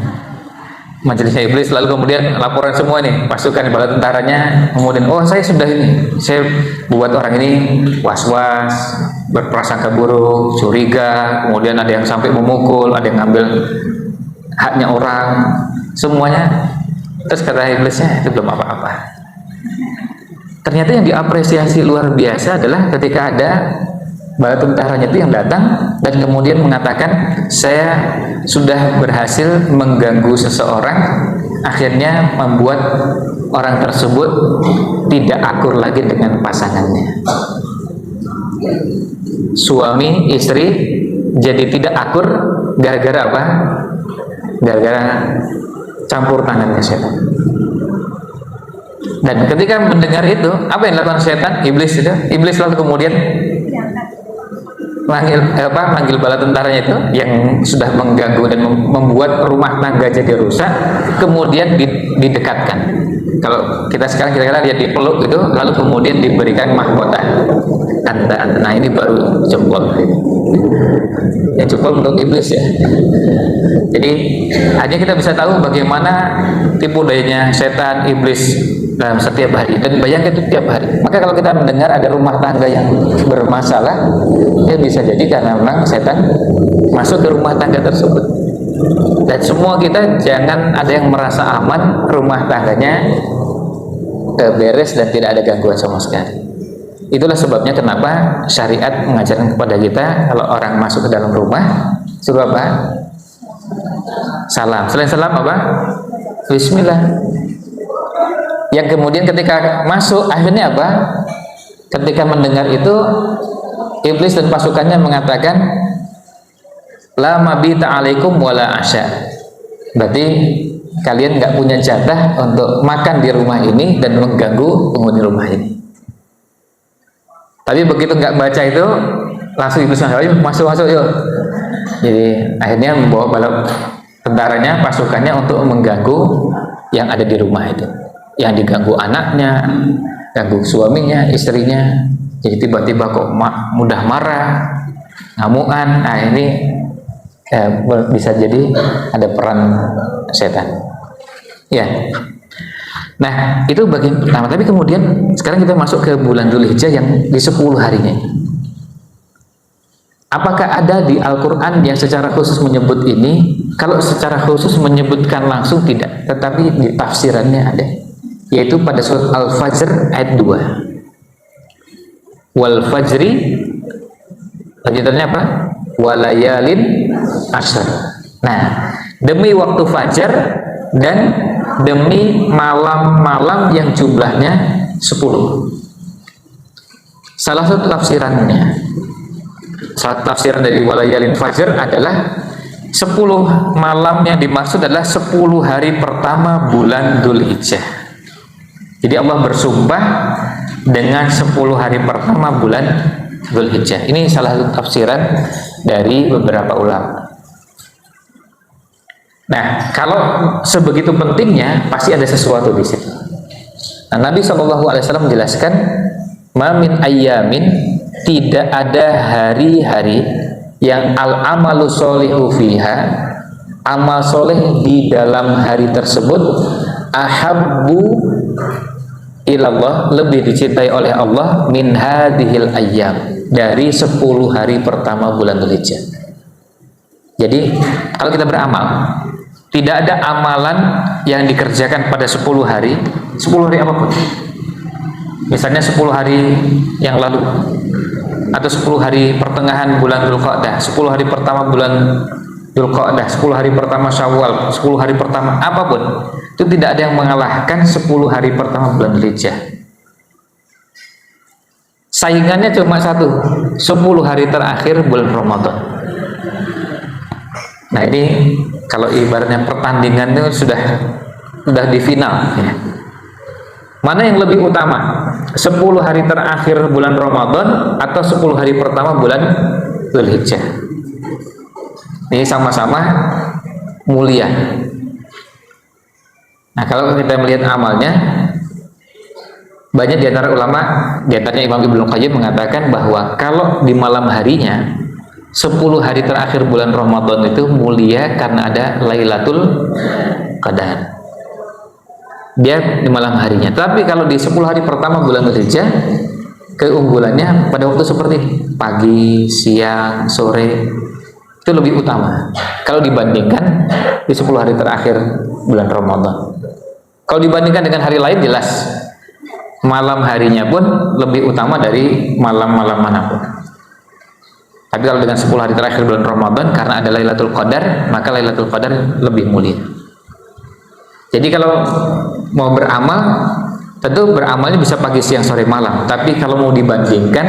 Majelisnya iblis, lalu kemudian laporan semua nih, pasukan bala tentaranya, kemudian oh saya sudah ini, saya buat orang ini was-was, berprasangka buruk, curiga, kemudian ada yang sampai memukul, ada yang ngambil haknya orang, semuanya. Terus kata iblisnya, itu belum apa-apa. Ternyata yang diapresiasi luar biasa adalah ketika ada bala tentaranya itu yang datang dan kemudian mengatakan saya sudah berhasil mengganggu seseorang, akhirnya membuat orang tersebut tidak akur lagi dengan pasangannya. Suami istri jadi tidak akur gara-gara apa? Gara-gara campur tangannya setan. Dan ketika mendengar itu, apa yang dilakukan setan? Iblis itu, iblis lalu kemudian manggil bala tentaranya itu yang sudah mengganggu dan membuat rumah tangga jadi rusak, kemudian didekatkan. Kalau kita sekarang kira-kira lihat dipeluk gitu, lalu kemudian diberikan mahkota. Nah ini baru jempol. Ya jempol untuk iblis ya. Jadi hanya kita bisa tahu bagaimana tipu dayanya setan iblis dalam setiap hari, dan bayangkan itu tiap hari. Maka kalau kita mendengar ada rumah tangga yang bermasalah, ya bisa jadi karena memang setan masuk ke rumah tangga tersebut. Dan semua kita jangan ada yang merasa aman rumah tangganya beres dan tidak ada gangguan sama sekali. Itulah sebabnya kenapa syariat mengajarkan kepada kita kalau orang masuk ke dalam rumah suruh apa? Salam. Selain salam apa? Bismillah. Yang kemudian ketika masuk akhirnya apa? Ketika mendengar itu iblis dan pasukannya mengatakan la mabita alaikum wala asya. Berarti kalian nggak punya jatah untuk makan di rumah ini dan mengganggu penghuni rumah ini. Tapi begitu nggak baca itu langsung iblis masuk yuk. Jadi akhirnya membawa balap tentaranya, pasukannya untuk mengganggu yang ada di rumah itu, yang diganggu anaknya, ganggu suaminya, istrinya. Jadi tiba-tiba kok mudah marah, ngamuan. Nah ini bisa jadi ada peran setan. Ya. Nah itu bagian pertama. Tapi kemudian sekarang kita masuk ke bulan Dzulhijjah yang di 10 harinya. Apakah ada di Al-Quran yang secara khusus menyebut ini? Kalau secara khusus menyebutkan langsung tidak, tetapi di tafsirannya ada, yaitu pada surat Al-Fajr ayat 2. Wal fajri, lanjutannya apa? Walayalin ashr. Nah, demi waktu fajar dan demi malam-malam yang jumlahnya 10. Salah satu tafsirannya, tafsiran dari walayalin fajr adalah 10 malam yang dimaksud adalah 10 hari pertama bulan Dzulhijjah. Jadi Allah bersumpah dengan 10 hari pertama bulan Dzulhijjah. Ini salah satu tafsiran dari beberapa ulama. Nah, kalau sebegitu pentingnya pasti ada sesuatu di situ. Nah, Nabi SAW menjelaskan, "Mamin ayyamin", tidak ada hari-hari yang al-amalu sholihu fiha, amal soleh di dalam hari tersebut, ahabbu ilallah, lebih dicintai oleh Allah, min hadhil ayyam, dari 10 hari pertama bulan Dzulhijjah. Jadi kalau kita beramal, tidak ada amalan yang dikerjakan pada 10 hari apapun. Misalnya 10 hari yang lalu, atau 10 hari pertengahan bulan Dzulqa'dah, 10 hari pertama bulan Dzulqa'dah, 10 hari pertama Syawal, 10 hari pertama apapun, itu tidak ada yang mengalahkan 10 hari pertama bulan Dzulhijjah. Saingannya cuma satu, 10 hari terakhir bulan Ramadan. Nah ini kalau ibaratnya pertandingan itu sudah di final ya. Mana yang lebih utama, 10 hari terakhir bulan Ramadan atau 10 hari pertama bulan Dzulhijjah? Ini sama-sama mulia. Nah kalau kita melihat amalnya, banyak di antara ulama, di antaranya Imam Ibnu Qayyim mengatakan bahwa kalau di malam harinya 10 hari terakhir bulan Ramadan itu mulia karena ada Lailatul Qadar. Dia di malam harinya. Tapi kalau di 10 hari pertama bulan Dzulhijjah, keunggulannya pada waktu seperti ini, pagi, siang, sore, itu lebih utama kalau dibandingkan di 10 hari terakhir bulan Ramadan. Kalau dibandingkan dengan hari lain, jelas malam harinya pun lebih utama dari malam-malam manapun. Tapi kalau dengan 10 hari terakhir bulan Ramadan, karena ada Lailatul Qadar, maka Lailatul Qadar lebih mulia. Jadi kalau mau beramal, tentu beramalnya bisa pagi, siang, sore, malam. Tapi kalau mau dibandingkan,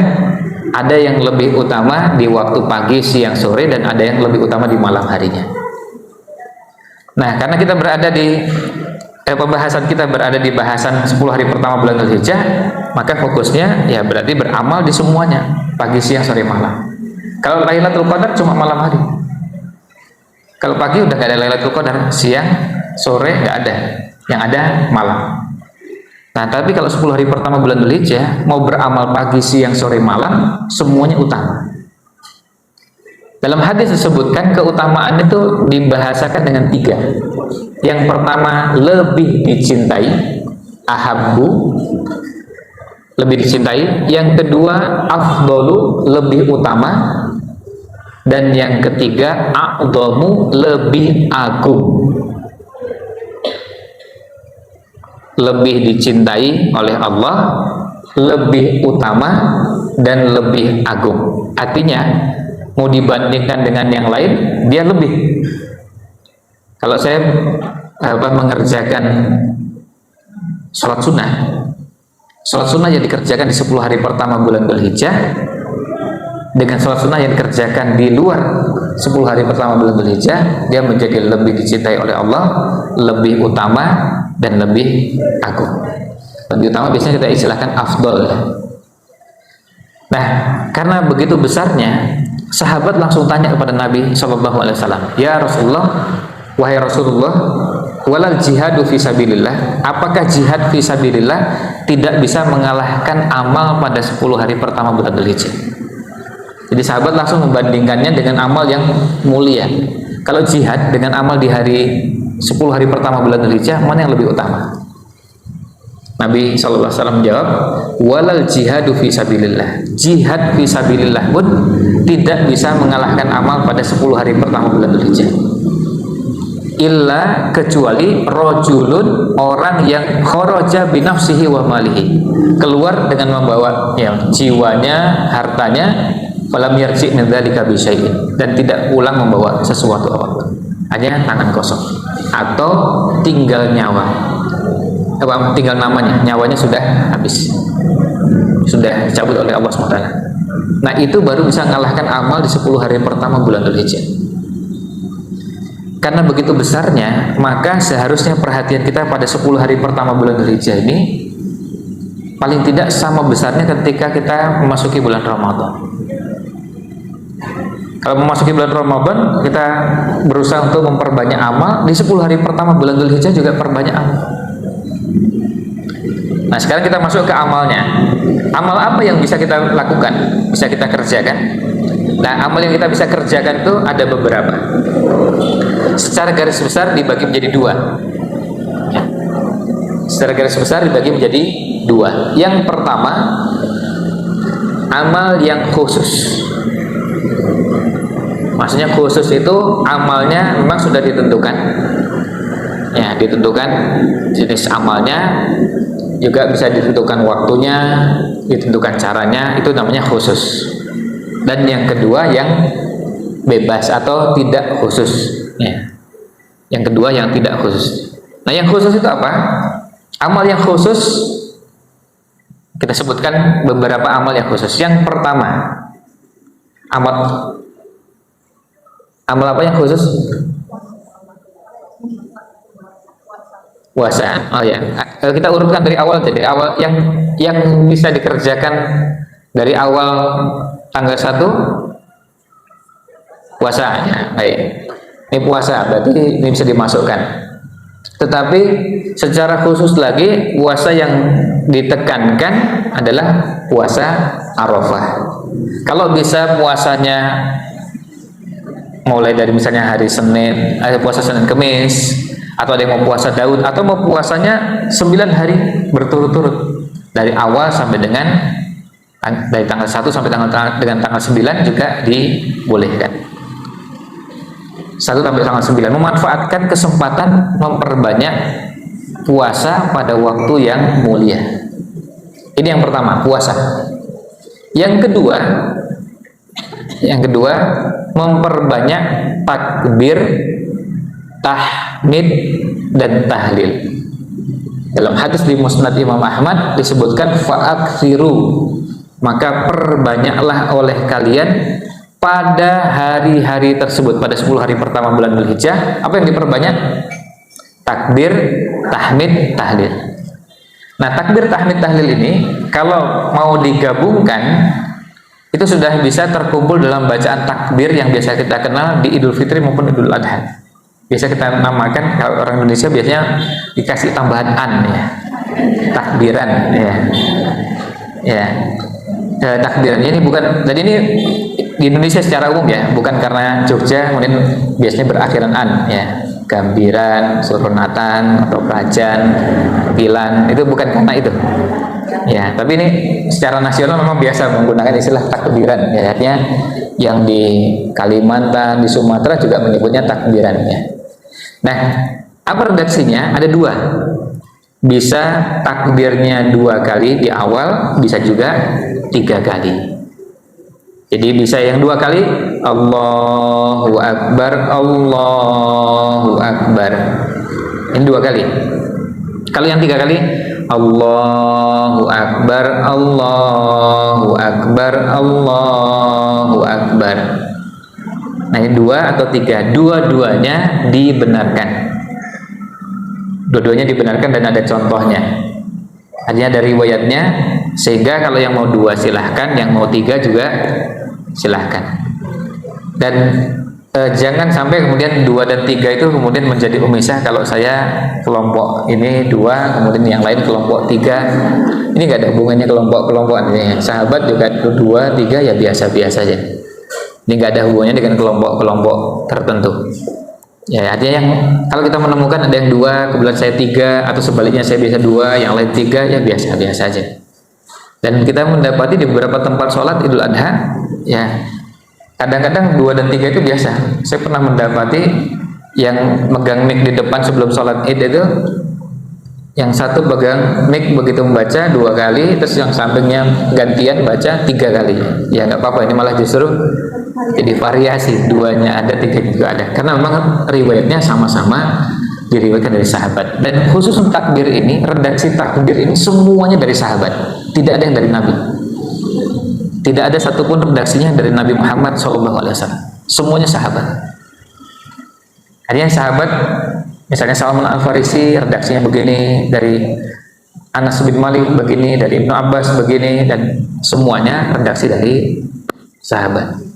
ada yang lebih utama di waktu pagi, siang, sore, dan ada yang lebih utama di malam harinya. Nah, karena kita berada di pembahasan kita berada di bahasan 10 hari pertama bulan Dzulhijjah, maka fokusnya ya berarti beramal di semuanya, pagi, siang, sore, malam. Kalau Lailatul Qadar cuma malam hari. Kalau pagi udah gak ada Lailatul Qadar, siang, sore nggak ada, yang ada malam. Nah, tapi kalau 10 hari pertama bulan Dzulhijjah, mau beramal pagi, siang, sore, malam, semuanya utama. Dalam hadis disebutkan keutamaan itu dibahasakan dengan 3. Yang pertama, lebih dicintai, ahabbu, lebih dicintai. Yang kedua, afdolu, lebih utama. Dan yang ketiga, a'dhamu, lebih agung. Lebih dicintai oleh Allah, lebih utama, dan lebih agung. Artinya mau dibandingkan dengan yang lain, dia lebih. Kalau saya mengerjakan sholat sunnah yang dikerjakan di 10 hari pertama bulan Dzulhijjah dengan sholat sunnah yang dikerjakan di luar 10 hari pertama bulan Dzulhijjah, dia menjadi lebih dicintai oleh Allah, lebih utama, dan lebih agung. Lebih utama biasanya kita istilahkan afdol. Nah, karena begitu besarnya sahabat langsung tanya kepada Nabi Shallallahu Alaihi Wasallam, ya Rasulullah, wahai Rasulullah, walal jihadu fisabilillah, apakah jihad fisabilillah tidak bisa mengalahkan amal pada 10 hari pertama bulan Dzulhijjah? Jadi sahabat langsung membandingkannya dengan amal yang mulia. Kalau jihad dengan amal di hari 10 hari pertama bulan Dzulhijjah, mana yang lebih utama? Nabi SAW menjawab, walal jihadu fisabilillah, jihad fisabilillah pun tidak bisa mengalahkan amal pada 10 hari pertama bulan Dzulhijjah, illa kecuali rojulun, orang yang kharaja binafsihi wa malihi, keluar dengan membawa jiwanya, hartanya, falam yarji' min dzalika bi syai'in, dan tidak pulang membawa sesuatu apapun, hanya tangan kosong, atau tinggal nyawa, tinggal namanya, nyawanya sudah habis, sudah dicabut oleh Allah SWT. Nah, itu baru bisa mengalahkan amal di 10 hari pertama bulan Dzulhijjah. Karena begitu besarnya, maka seharusnya perhatian kita pada 10 hari pertama bulan Dzulhijjah ini paling tidak sama besarnya ketika kita memasuki bulan Ramadan. Kalau memasuki bulan Ramadan, kita berusaha untuk memperbanyak amal, di 10 hari pertama bulan Dzulhijjah juga perbanyak amal. Nah, sekarang kita masuk ke amalnya. Amal apa yang bisa kita lakukan, bisa kita kerjakan? Nah, amal yang kita bisa kerjakan itu ada beberapa. Secara garis besar dibagi menjadi 2. Secara garis besar dibagi menjadi 2. Yang pertama, amal yang khusus. Maksudnya khusus itu amalnya memang sudah ditentukan. Ya, ditentukan jenis amalnya, juga bisa ditentukan waktunya, ditentukan caranya, itu namanya khusus. Dan yang kedua yang bebas atau tidak khusus. Ya. Yang kedua yang tidak khusus. Nah, yang khusus itu apa? Amal yang khusus, kita sebutkan beberapa amal yang khusus. Yang pertama, amal apa yang khusus? Puasa. Oh ya, kita urutkan dari awal. Jadi awal yang bisa dikerjakan dari awal tanggal 1 puasa. Ya, baik. Ini puasa, berarti ini bisa dimasukkan. Tetapi secara khusus lagi, puasa yang ditekankan adalah puasa Arafah. Kalau bisa puasanya mulai dari misalnya hari Senin, puasa Senin Kemis, atau ada yang mau puasa Daud, atau mau puasanya 9 hari berturut-turut dari awal sampai dengan dari tanggal 1 sampai dengan tanggal 9 juga dibolehkan. 1 sampai tanggal 9, memanfaatkan kesempatan memperbanyak puasa pada waktu yang mulia. Ini yang pertama, puasa. Yang kedua, memperbanyak takbir, tahmid, dan tahlil. Dalam hadis di Musnad Imam Ahmad disebutkan fa'aksiru, maka perbanyaklah oleh kalian pada hari-hari tersebut, pada 10 hari pertama bulan Dzulhijjah. Apa yang diperbanyak? Takbir, tahmid, tahlil. Nah, takbir, tahmid, tahlil ini kalau mau digabungkan itu sudah bisa terkumpul dalam bacaan takbir yang biasa kita kenal di Idul Fitri maupun Idul Adha. Biasa kita namakan, kalau orang Indonesia biasanya dikasih tambahan an, ya, takbiran, ya, takbiran. Ini bukan, dan ini di Indonesia secara umum ya, bukan karena Jogja kemudian biasanya berakhiran an, ya, gambiran, sunatan atau prajan, pilan, itu bukan karena itu. Ya, tapi ini secara nasional memang biasa menggunakan istilah takbiran, ya, artinya yang di Kalimantan, di Sumatera juga menyebutnya takbiran, ya. Nah, apa redaksinya? Ada 2. Bisa takbirnya 2 kali di awal, bisa juga 3 kali. Jadi bisa yang 2 kali, Allahu Akbar, Allahu Akbar. Ini 2 kali. Kalau yang 3 kali, Allahu Akbar, Allahu Akbar, Allahu Akbar. Nah, ini 2 atau 3, dua-duanya dibenarkan. Dua-duanya dibenarkan dan ada contohnya. Artinya dari riwayatnya, sehingga kalau yang mau 2 silahkan, yang mau 3 juga silahkan. Dan jangan sampai kemudian 2 dan 3 itu kemudian menjadi pemisah. Kalau saya kelompok ini 2, kemudian yang lain kelompok 3, ini nggak ada hubungannya kelompok-kelompok ini. Sahabat juga 2, 3 ya biasa-biasa aja. Ini nggak ada hubungannya dengan kelompok-kelompok tertentu. Ya, artinya yang kalau kita menemukan ada yang 2, kebetulan saya 3, atau sebaliknya saya biasa 2, yang lain 3, ya biasa-biasa aja. Dan kita mendapati di beberapa tempat sholat Idul Adha, ya kadang-kadang 2 dan 3 itu biasa. Saya pernah mendapati yang megang mic di depan sebelum sholat Id itu, yang satu pegang mic begitu membaca 2 kali, terus yang sampingnya gantian baca 3 kali. Ya nggak apa-apa, ini malah justru jadi variasi, 2-nya ada, 3 juga ada. Karena memang riwayatnya sama-sama diriwayatkan dari sahabat. Dan khusus takbir ini, redaksi takbir ini semuanya dari sahabat, tidak ada yang dari Nabi. Tidak ada satupun redaksinya dari Nabi Muhammad SAW. Semuanya sahabat. Artinya sahabat, misalnya Salman Al-Farisi redaksinya begini, dari Anas bin Malik begini, dari Ibnu Abbas begini, dan semuanya redaksi dari sahabat.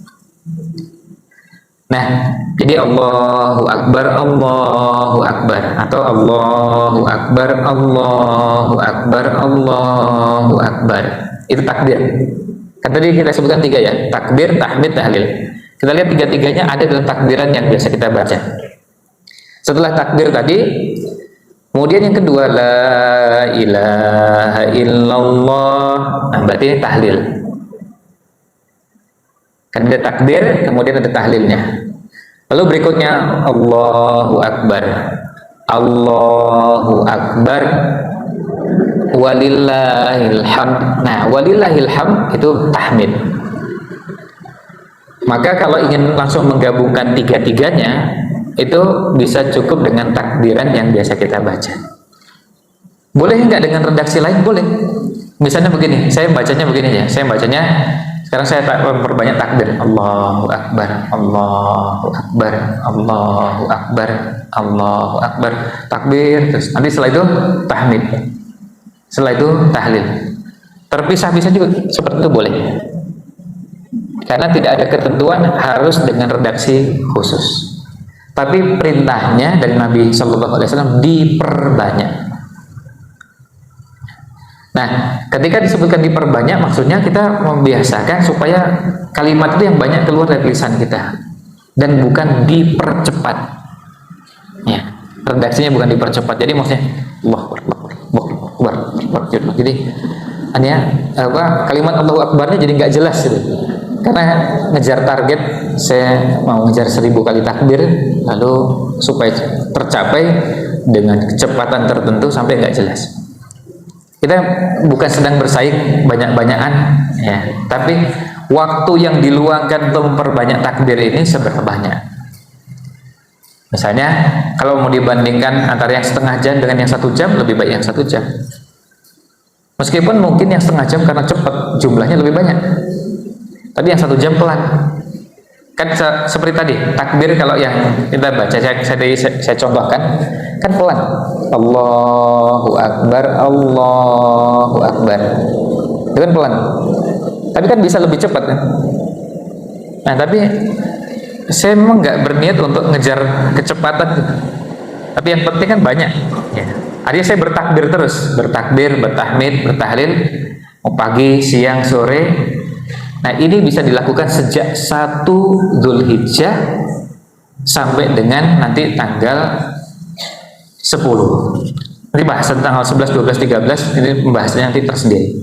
Nah, jadi Allahu Akbar, Allahu Akbar, atau Allahu Akbar, Allahu Akbar, Allahu Akbar. Itu takbir. Kan tadi kita sebutkan 3 ya, takbir, tahmid, tahlil. Kita lihat 3-3-nya ada dalam takbiran yang biasa kita baca. Setelah takbir tadi, kemudian yang kedua, la ilaha illallah. Nah, berarti ini tahlil. Kan ada takbir, kemudian ada tahlilnya. Lalu berikutnya, Allahu Akbar, Allahu Akbar, walillahil hamd. Nah, walillahil hamd itu tahmid. Maka kalau ingin langsung menggabungkan 3-3-nya, itu bisa cukup dengan takbiran yang biasa kita baca. Boleh nggak dengan redaksi lain? Boleh. Misalnya begini, saya bacanya begini ya. Saya bacanya, sekarang saya memperbanyak takbir. Allahu Akbar, Allahu Akbar, Allahu Akbar, Allahu Akbar. Takbir, terus nanti setelah itu tahmid. Setelah itu tahlil. Terpisah-pisah juga seperti itu boleh. Karena tidak ada ketentuan harus dengan redaksi khusus. Tapi perintahnya dari Nabi Shallallahu Alaihi Wasallam diperbanyak. Nah, ketika disebutkan diperbanyak, maksudnya kita membiasakan supaya kalimat itu yang banyak keluar dari lisan kita, dan bukan dipercepat. Ya, redaksinya bukan dipercepat. Jadi maksudnya Allahu Akbar, Allahu Akbar, Allahu Akbar. Jadi hanya kalimat Allahu Akbarnya jadi nggak jelas gitu. Karena ngejar target, saya mau ngejar 1000 kali takbir, lalu supaya tercapai dengan kecepatan tertentu sampai nggak jelas. Kita bukan sedang bersaing banyak-banyakan, ya, tapi waktu yang diluangkan untuk memperbanyak takbir ini seberapa banyak. Misalnya, kalau mau dibandingkan antara yang setengah jam dengan yang 1 jam, lebih baik yang 1 jam. Meskipun mungkin yang setengah jam karena cepat, jumlahnya lebih banyak. Tapi yang 1 jam pelan. Kan seperti tadi, takbir kalau yang kita baca, saya contohkan, kan pelan. Allahu Akbar, Allahu Akbar. Itu kan pelan. Tapi kan bisa lebih cepat kan? Nah, tapi saya memang nggak berniat untuk ngejar kecepatan gitu. Tapi yang penting kan banyak. Ya. Artinya saya bertakbir terus, bertakbir, bertahmid, bertahlil, mau pagi, siang, sore. Nah, ini bisa dilakukan sejak 1 Dzulhijjah sampai dengan nanti tanggal 10. Nanti bahas tentang tanggal 11, 12, 13, ini pembahasannya nanti tersendiri.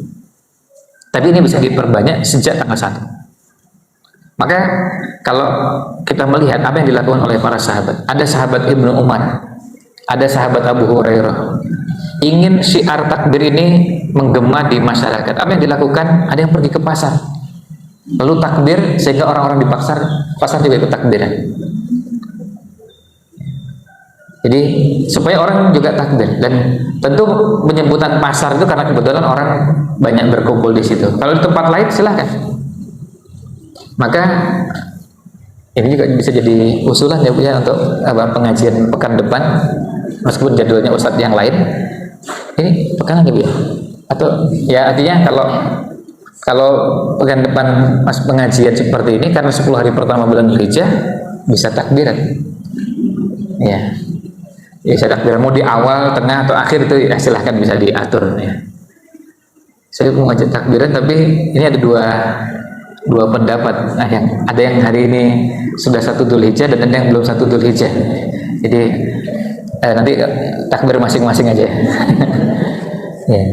Tapi ini bisa diperbanyak sejak tanggal 1. Maka kalau kita melihat apa yang dilakukan oleh para sahabat, ada sahabat Ibnu Umar, ada sahabat Abu Hurairah, ingin syiar takbir ini menggema di masyarakat. Apa yang dilakukan? Ada yang pergi ke pasar, lalu takbir sehingga orang-orang di pasar juga ikut takbiran. Jadi supaya orang juga takbir, dan tentu penyebutan pasar itu karena kebetulan orang banyak berkumpul di situ. Kalau di tempat lain silahkan. Maka ini juga bisa jadi usulan ya Bu ya, untuk pengajian pekan depan, meskipun jadwalnya ustadz yang lain. Ini pekan lagi Bu ya? Atau ya artinya kalau Kalau pekan depan pas pengajian seperti ini karena 10 hari pertama bulan Dzulhijjah bisa takbiran. Ya. Bisa takbiran mau di awal, tengah atau akhir itu ya silahkan bisa diatur ya. Saya mau ngajak takbiran tapi ini ada dua pendapat. Nah, ada yang hari ini sudah 1 Dzulhijjah dan ada yang belum 1 Dzulhijjah. Jadi nanti takbir masing-masing aja. Ya.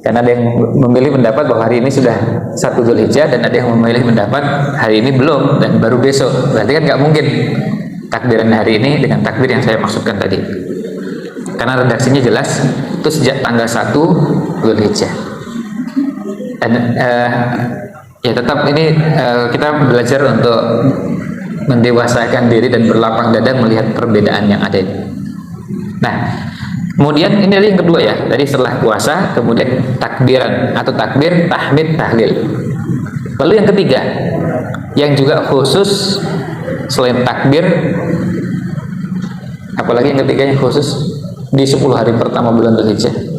Karena ada yang memilih pendapat bahwa hari ini sudah 1 Dzulhijjah dan ada yang memilih pendapat hari ini belum dan baru besok. Berarti kan nggak mungkin takbiran hari ini dengan takbir yang saya maksudkan tadi. Karena redaksinya jelas itu sejak tanggal 1 Dzulhijjah. Dan ya tetap ini kita belajar untuk mendewasakan diri dan berlapang dada melihat perbedaan yang ada ini. Nah, kemudian ini yang kedua ya, tadi setelah puasa kemudian takbiran atau takbir, tahmid, tahlil. Lalu yang ketiga yang juga khusus selain takbir, apalagi yang ketiga yang khusus di 10 hari pertama bulan Dzulhijjah.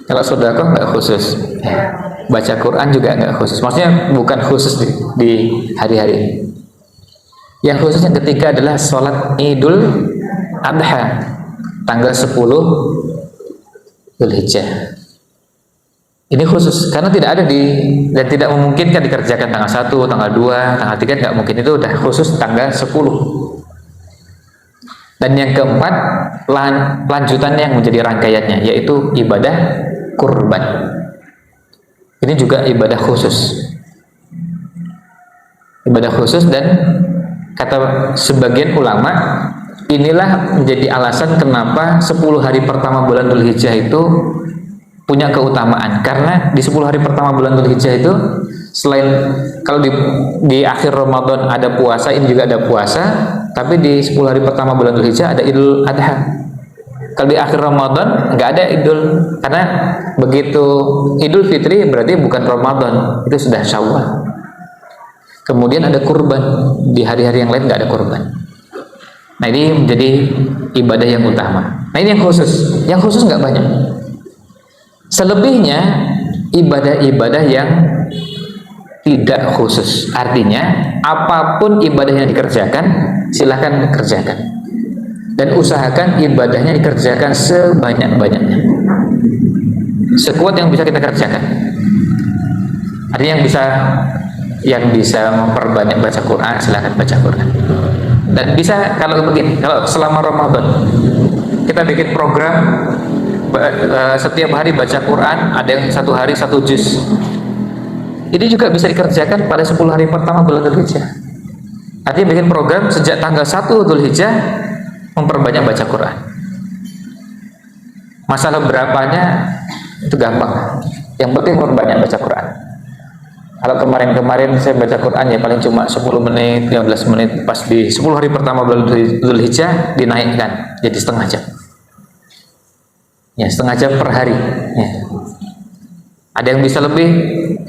Kalau sedekah nggak khusus, baca Quran juga nggak khusus. Maksudnya bukan khusus di hari-hari ini. Yang khusus yang ketiga adalah sholat Idul Adha tanggal 10 Dzulhijjah. Ini khusus karena tidak ada dan tidak memungkinkan dikerjakan tanggal 1, tanggal 2, tanggal 3 nggak mungkin, itu udah khusus tanggal 10. Dan yang keempat lanjutannya yang menjadi rangkaiannya yaitu ibadah kurban. Ini juga ibadah khusus. Ibadah khusus dan kata sebagian ulama inilah menjadi alasan kenapa 10 hari pertama bulan Dzulhijjah itu punya keutamaan, karena di 10 hari pertama bulan Dzulhijjah itu selain kalau di akhir Ramadan ada puasa, ini juga ada puasa, tapi di 10 hari pertama bulan Dzulhijjah ada Idul Adha. Kalau di akhir Ramadan nggak ada Idul, karena begitu Idul Fitri berarti bukan Ramadan, itu sudah Syawal. Kemudian ada kurban, di hari-hari yang lain nggak ada kurban. Nah, ini menjadi ibadah yang utama. Nah, ini yang khusus nggak banyak. Selebihnya ibadah-ibadah yang tidak khusus, artinya apapun ibadah yang dikerjakan silahkan kerjakan dan usahakan ibadahnya dikerjakan sebanyak-banyaknya, sekuat yang bisa kita kerjakan. Artinya yang bisa memperbanyak baca Quran silahkan baca Quran. Dan bisa kalau begini, kalau selama Ramadan kita bikin program setiap hari baca Quran, ada yang 1 hari 1 juz. Ini juga bisa dikerjakan pada 10 hari pertama bulan Dzulhijjah. Artinya bikin program sejak tanggal 1 Dzulhijjah memperbanyak baca Quran. Masalah berapanya itu gampang. Yang penting memperbanyak baca Quran. Kalau kemarin saya baca Quran ya paling cuma 10 menit, 15 menit, pas di 10 hari pertama bulan Dzulhijjah dinaikkan jadi setengah jam. Ya, setengah jam per hari. Ya. Ada yang bisa lebih,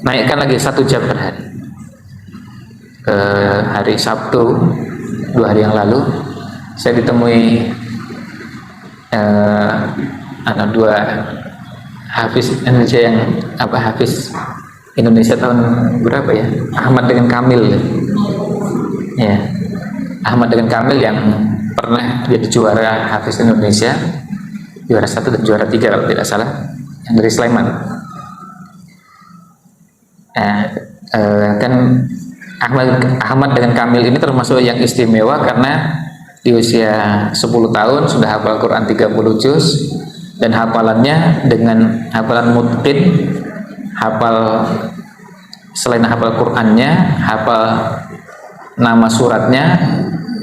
naikkan lagi 1 jam per hari. Hari Sabtu 2 hari yang lalu saya ditemui anak 2 Hafiz Indonesia yang Hafiz Indonesia tahun berapa ya? Ahmad dengan Kamil. Ya. Ahmad dengan Kamil yang pernah jadi juara Hafiz Indonesia, juara 1 dan juara 3 kalau tidak salah, yang dari Sleman. Kan Ahmad dengan Kamil ini termasuk yang istimewa karena di usia 10 tahun sudah hafal Quran 30 juz dan hafalannya dengan hafalan mutqin, hafal selain hafal Qurannya, hafal nama suratnya,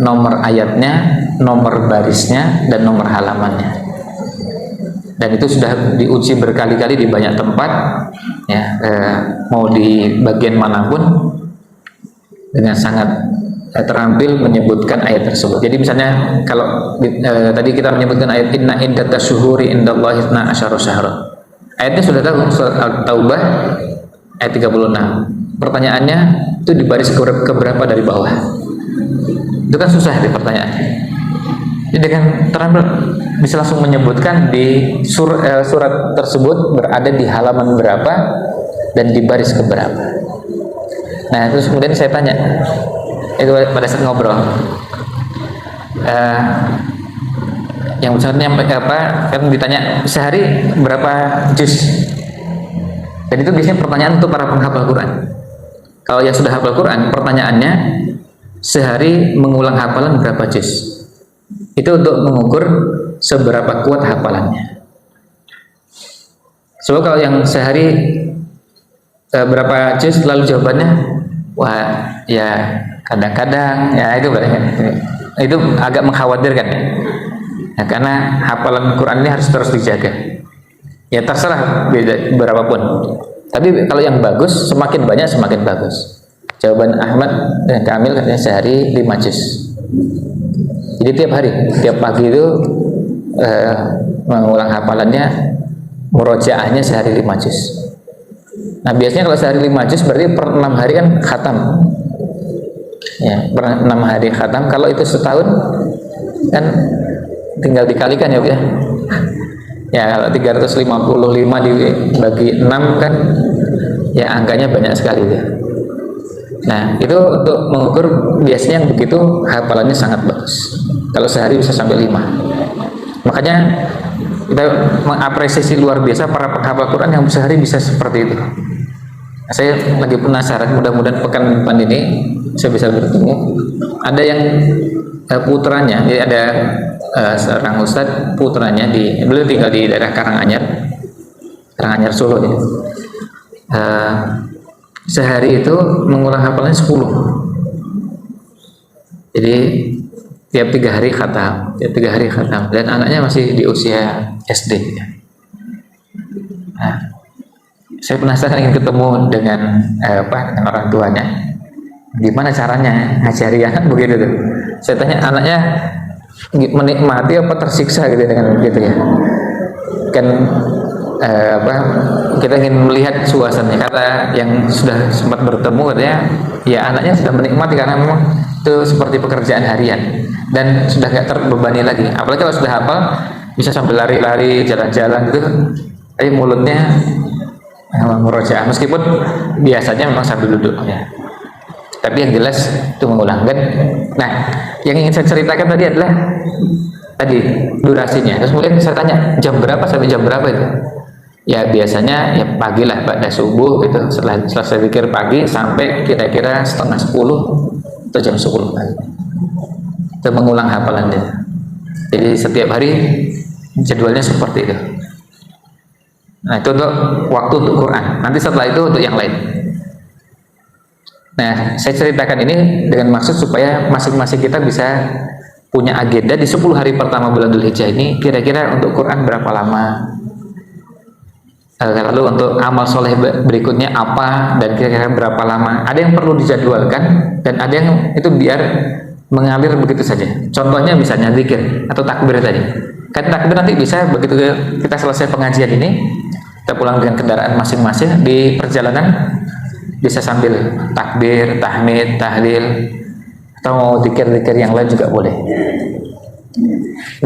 nomor ayatnya, nomor barisnya, dan nomor halamannya. Dan itu sudah diuji berkali-kali di banyak tempat, ya, mau di bagian manapun dengan sangat terampil menyebutkan ayat tersebut. Jadi misalnya kalau tadi kita menyebutkan ayat inna iddatash syuhuri indallahi 12 syahra. Ayatnya sudah tahu, surat Al-Taubah ayat 36. Pertanyaannya itu di baris keberapa dari bawah? Itu kan susah di pertanyaannya. Jadi dengan terang bisa langsung menyebutkan di surat tersebut berada di halaman berapa dan di baris keberapa. Nah, terus kemudian saya tanya, itu pada saat ngobrol, yang bersangkutan kan ditanya sehari berapa juz, dan itu biasanya pertanyaan untuk para penghafal Quran. Kalau yang sudah hafal Quran, pertanyaannya sehari mengulang hafalan berapa juz. Itu untuk mengukur seberapa kuat hafalannya. Sebab kalau yang sehari berapa juz lalu jawabannya, wah ya kadang-kadang, ya itu itu agak mengkhawatirkan ya. Nah, karena hafalan Quran ini harus terus dijaga. Ya terserah berapapun. Tapi kalau yang bagus, semakin banyak semakin bagus. Jawaban Ahmad dan Kamil katanya sehari 5 juz. Jadi tiap hari, tiap pagi itu mengulang hafalannya, murojaahnya sehari 5 juz. Nah biasanya kalau sehari 5 juz berarti per 6 hari kan khatam. Ya, per 6 hari khatam. Kalau itu setahun kan tinggal dikalikan ya Bu ya. Ya kalau 355 dibagi 6 kan ya angkanya banyak sekali ya. Nah itu untuk mengukur biasanya yang begitu hafalannya sangat bagus. Kalau sehari bisa sampai 5. Makanya kita mengapresiasi luar biasa para penghafal Quran yang sehari bisa seperti itu. Nah, saya lagi penasaran, mudah-mudahan pekan depan ini saya bisa bertemu. Ada yang putranya, jadi ada seorang ustadz, putranya beliau tinggal di daerah Karanganyar Solo ya. Sehari itu mengulang hafalannya 10. Jadi tiap 3 hari khatam, dan anaknya masih di usia SD ya. Nah, saya penasaran ingin ketemu dengan dengan orang tuanya. Gimana caranya ngajari anak begitu tuh? Saya tanya anaknya menikmati apa tersiksa gitu dengan begitu ya. Kan kita ingin melihat suasananya. Kata yang sudah sempat bertemu katanya, ya anaknya sudah menikmati karena memang itu seperti pekerjaan harian dan sudah gak terbebani lagi. Apalagi kalau sudah hafal bisa sambil lari-lari, jalan-jalan gitu, tapi mulutnya murojaah meskipun biasanya memang sambil duduk ya. Tapi yang jelas itu mengulang kan. Nah, yang ingin saya ceritakan tadi adalah durasinya. Terus kemudian saya tanya jam berapa sampai jam berapa itu? Ya biasanya ya pagi lah, pada subuh gitu. Setelah selesai zikir pagi sampai kira-kira 9:30 atau jam 10 pagi. Itu mengulang hafalannya. Jadi setiap hari jadwalnya seperti itu. Nah itu untuk waktu untuk Quran. Nanti setelah itu untuk yang lain. Nah saya ceritakan ini dengan maksud supaya masing-masing kita bisa punya agenda di 10 hari pertama bulan Dzulhijjah ini. Kira-kira untuk Quran berapa lama? Lalu untuk amal soleh berikutnya apa dan kira-kira berapa lama? Ada yang perlu dijadwalkan dan ada yang itu biar mengalir begitu saja. Contohnya misalnya zikir atau takbir tadi. Kan takbir nanti bisa begitu kita selesai pengajian ini, kita pulang dengan kendaraan masing-masing di perjalanan bisa sambil takbir, tahmid, tahlil, atau mau zikir-zikir yang lain juga boleh.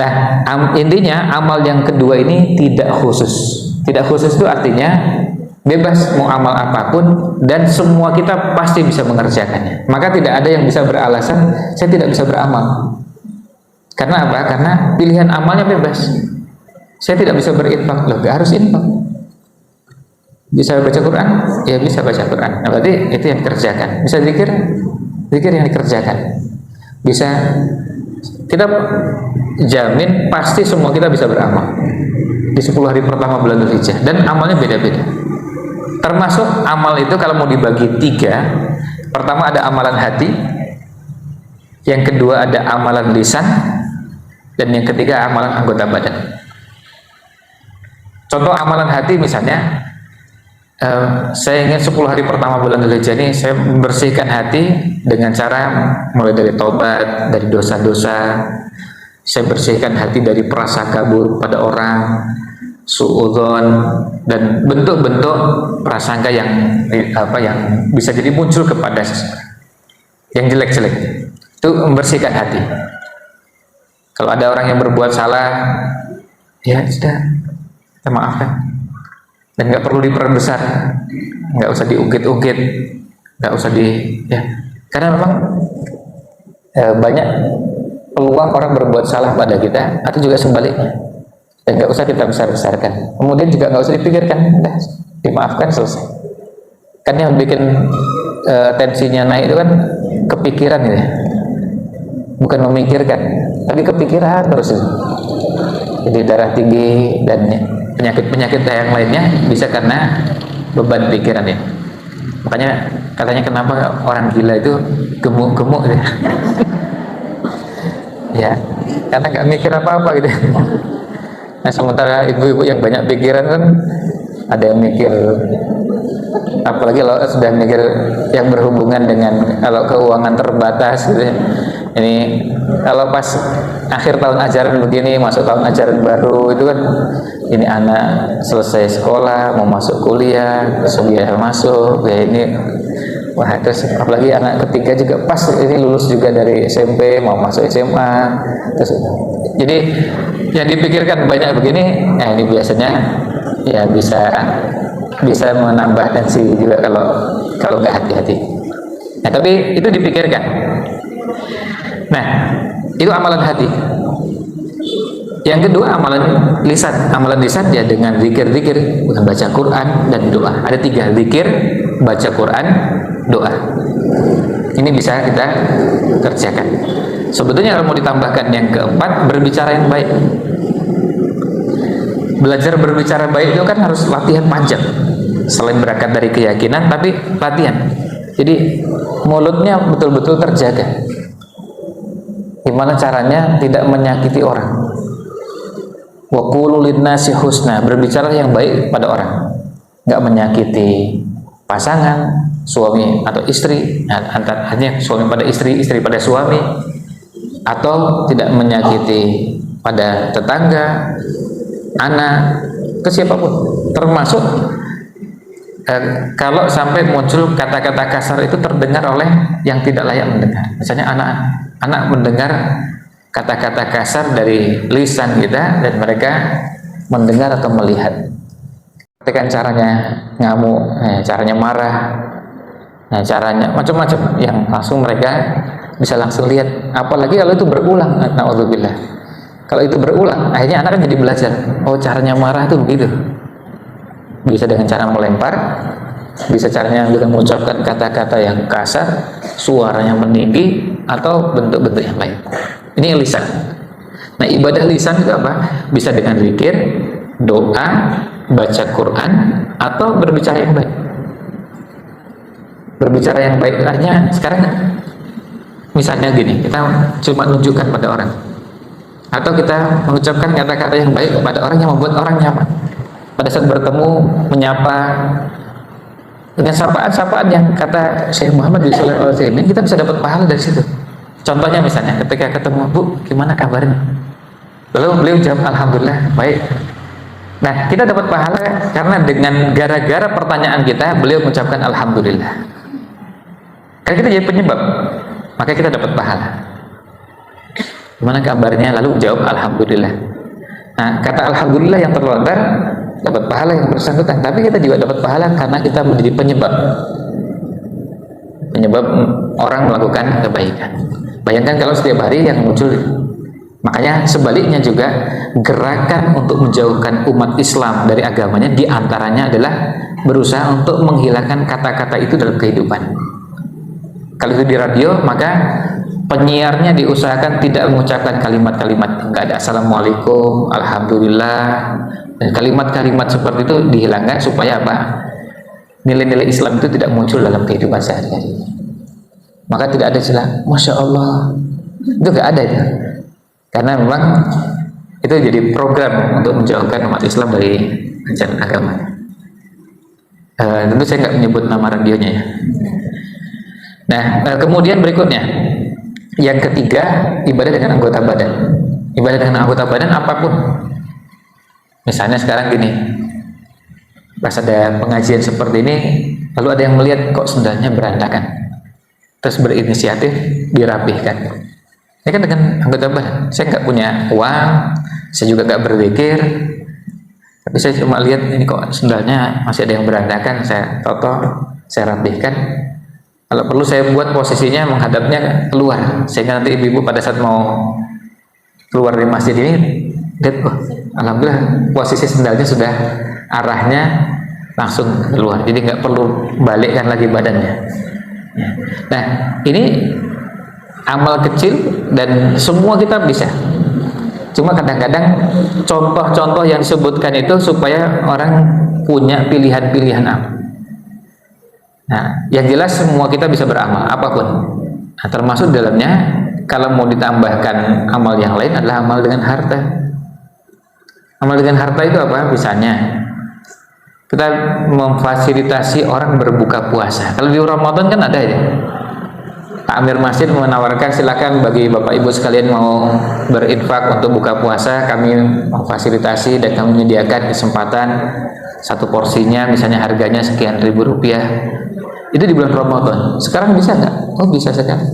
Nah, intinya amal yang kedua ini tidak khusus. Tidak khusus itu artinya bebas mau amal apapun dan semua kita pasti bisa mengerjakannya. Maka tidak ada yang bisa beralasan saya tidak bisa beramal. Karena apa? Karena pilihan amalnya bebas. Saya tidak bisa berinfak, loh gak harus infak. Bisa baca Quran? Ya bisa baca Quran. Nah, berarti itu yang dikerjakan. Bisa zikir? Zikir yang dikerjakan. Bisa, kita jamin pasti semua kita bisa beramal di 10 hari pertama bulan Dzulhijjah, dan amalnya beda-beda. Termasuk amal itu kalau mau dibagi 3, pertama ada amalan hati, yang kedua ada amalan lisan, dan yang ketiga amalan anggota badan. Contoh amalan hati misalnya, saya ingin 10 hari pertama bulan Dzulhijjah ini saya membersihkan hati dengan cara mulai dari taubat, dari dosa-dosa. Saya bersihkan hati dari prasangka buruk pada orang, suudzon, dan bentuk-bentuk prasangka yang bisa jadi muncul kepada seseorang yang jelek-jelek. Itu membersihkan hati. Kalau ada orang yang berbuat salah, ya sudah, kita maafkan. Dan nggak perlu diperbesar, nggak usah diungkit-ungkit, nggak usah ya. Karena memang banyak peluang orang berbuat salah pada kita, atau juga sebaliknya. Dan nggak usah kita besar-besarkan. Kemudian juga nggak usah dipikirkan, udah dimaafkan, selesai. Kan yang bikin tensinya naik itu kan kepikiran gitu ya. Bukan memikirkan, tapi kepikiran terus itu. Jadi darah tinggi dan penyakit-penyakit yang lainnya bisa karena beban pikiran ya. Makanya katanya kenapa orang gila itu gemuk-gemuk gitu. Ya, karena nggak mikir apa-apa gitu. Nah, sementara ibu-ibu yang banyak pikiran kan, ada yang mikir, apalagi kalau sudah mikir yang berhubungan dengan kalau keuangan terbatas gitu ya. Ini kalau pas akhir tahun ajaran begini, masuk tahun ajaran baru itu kan, ini anak selesai sekolah mau masuk kuliah, terus biaya masuk ya ini, wah terus apalagi anak ketiga juga pas ini lulus juga dari SMP mau masuk SMA, terus jadi yang dipikirkan banyak begini. Nah ini biasanya ya bisa menambah tensi juga kalau nggak hati-hati. Nah tapi itu dipikirkan. Nah itu amalan hati. Yang kedua amalan lisan. Amalan lisan ya dengan zikir-zikir, baca Quran dan doa. Ada 3, zikir, baca Quran, doa. Ini bisa kita kerjakan. Sebetulnya kalau mau ditambahkan yang keempat, berbicara yang baik. Belajar berbicara baik itu kan harus latihan panjang. Selain berangkat dari keyakinan, tapi latihan. Jadi mulutnya betul-betul terjaga. Gimana caranya tidak menyakiti orang? Wa qulu linnasi husna, berbicara yang baik pada orang, nggak menyakiti pasangan, suami atau istri, hanya suami pada istri, istri pada suami, atau tidak menyakiti pada tetangga, anak, ke siapapun, termasuk kalau sampai muncul kata-kata kasar itu terdengar oleh yang tidak layak mendengar. Misalnya anak mendengar kata-kata kasar dari lisan kita dan mereka mendengar atau melihat. Kan caranya ngamuk, caranya marah, caranya macam-macam yang langsung mereka bisa langsung lihat. Apalagi kalau itu berulang, naudzubillah. Kalau itu berulang, akhirnya anak kan jadi belajar. Oh caranya marah itu begitu. Bisa dengan cara melempar, bisa caranya dengan mengucapkan kata-kata yang kasar, suaranya meninggi, atau bentuk-bentuk yang lain. Ini lisan. Nah ibadah lisan itu apa? Bisa dengan zikir, doa, baca Quran, atau berbicara yang baik. Berbicara yang baik artinya sekarang misalnya gini, kita cuma menunjukkan pada orang, atau kita mengucapkan kata-kata yang baik kepada orang yang membuat orang nyaman. Pada saat bertemu, menyapa dengan sapaan-sapaan yang kata Syekh Muhammad SAW, kita bisa dapat pahala dari situ. Contohnya misalnya ketika ketemu, Bu, gimana kabarnya? Lalu beliau jawab, Alhamdulillah, baik. Nah, kita dapat pahala karena dengan gara-gara pertanyaan kita, beliau mengucapkan Alhamdulillah. Karena kita jadi penyebab, maka kita dapat pahala. Gimana kabarnya? Lalu jawab Alhamdulillah. Nah, kata Alhamdulillah yang terlontar dapat pahala yang bersangkutan, tapi kita juga dapat pahala karena kita menjadi penyebab orang melakukan kebaikan. Bayangkan kalau setiap hari yang muncul. Makanya sebaliknya juga gerakan untuk menjauhkan umat Islam dari agamanya diantaranya adalah berusaha untuk menghilangkan kata-kata itu dalam kehidupan. Kalau itu di radio, maka penyiarnya diusahakan tidak mengucapkan kalimat-kalimat enggak ada Assalamualaikum, Alhamdulillah, dan kalimat-kalimat seperti itu dihilangkan supaya apa? Nilai-nilai Islam itu tidak muncul dalam kehidupan sehari-hari. Maka tidak ada istilah Masya Allah, itu enggak ada itu. Karena memang itu jadi program untuk menjauhkan umat Islam dari ajaran agama. Tentu saya nggak menyebut nama radionya ya. Nah, kemudian berikutnya yang ketiga, ibadah dengan anggota badan. Ibadah dengan anggota badan apapun. Misalnya sekarang gini, pas ada pengajian seperti ini, lalu ada yang melihat kok sendalnya berantakan, terus berinisiatif dirapihkan. Ini kan dengan anggota badan. Saya nggak punya uang, saya juga nggak berzikir, tapi saya cuma lihat ini kok sendalnya masih ada yang berantakan, saya toto, saya rapihkan. Kalau perlu saya buat posisinya menghadapnya keluar, sehingga nanti ibu-ibu pada saat mau keluar dari masjid ini, lihat, alhamdulillah posisi sendalnya sudah arahnya langsung keluar, jadi nggak perlu balikkan lagi badannya. Nah, ini amal kecil dan semua kita bisa. Cuma kadang-kadang contoh-contoh yang disebutkan itu supaya orang punya pilihan-pilihan amal. Nah, yang jelas semua kita bisa beramal apapun. Nah, termasuk dalamnya kalau mau ditambahkan amal yang lain adalah amal dengan harta. Amal dengan harta itu apa? Misalnya kita memfasilitasi orang berbuka puasa. Kalau di Ramadan kan ada ya. Pak Amir Masjid menawarkan silakan bagi Bapak Ibu sekalian mau berinfak untuk buka puasa, kami memfasilitasi dan kami menyediakan kesempatan satu porsinya misalnya harganya sekian ribu rupiah. Itu di bulan Ramadan. Sekarang bisa nggak? Oh, bisa sekarang.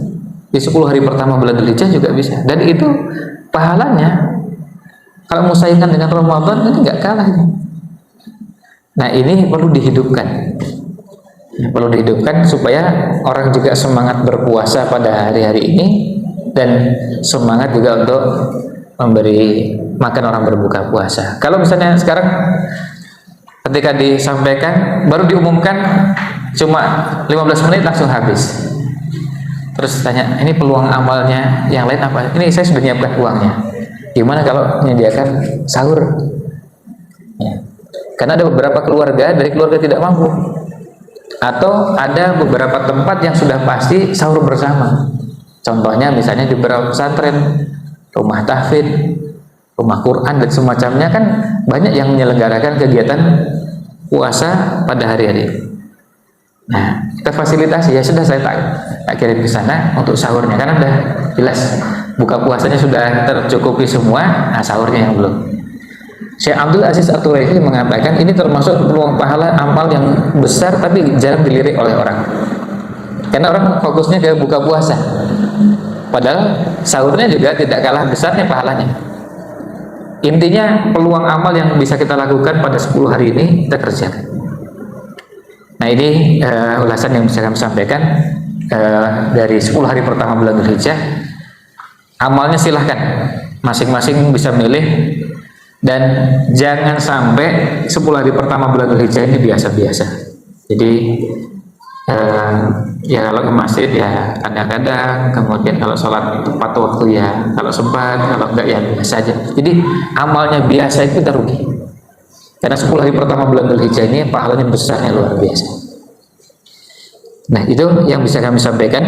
Di 10 hari pertama bulan Dzulhijjah juga bisa. Dan itu pahalanya kalau musaingkan dengan Ramadan itu nggak kalah. Nah, ini perlu dihidupkan. Perlu dihidupkan supaya orang juga semangat berpuasa pada hari-hari ini dan semangat juga untuk memberi makan orang berbuka puasa. Kalau misalnya sekarang ketika disampaikan baru diumumkan cuma 15 menit langsung habis. Terus tanya, ini peluang amalnya yang lain apa? Ini saya sudah nyiapkan uangnya. Gimana kalau menyediakan sahur? Ya. Karena ada beberapa keluarga dari keluarga tidak mampu. Atau ada beberapa tempat yang sudah pasti sahur bersama. Contohnya misalnya di beberapa pesantren, rumah tahfidz, rumah Quran dan semacamnya kan banyak yang menyelenggarakan kegiatan puasa pada hari-hari. Nah, kita fasilitasi, ya sudah saya tak kirim ke sana untuk sahurnya karena udah jelas buka puasanya sudah tercukupi semua, nah sahurnya yang belum. Syekh Abdul Aziz At-Turaisi mengatakan ini termasuk peluang pahala amal yang besar tapi jarang dilirik oleh orang. Karena orang fokusnya ke buka puasa. Padahal sahurnya juga tidak kalah besarnya pahalanya. Intinya peluang amal yang bisa kita lakukan pada 10 hari ini kita kerjakan. Nah, ini ulasan yang bisa kami sampaikan dari 10 hari pertama bulan Dzulhijjah. Amalnya silahkan masing-masing bisa milih. Dan jangan sampai 10 hari pertama bulan Dzulhijjah ini biasa-biasa. Jadi ya kalau ke masjid ya kadang-kadang, kemudian kalau sholat tepat waktu ya kalau sempat, kalau enggak ya biasa aja. Jadi amalnya biasa itu kita rugi. Karena 10 hari pertama bulan Dzulhijjah ini pahalanya besarnya luar biasa. Nah, itu yang bisa kami sampaikan.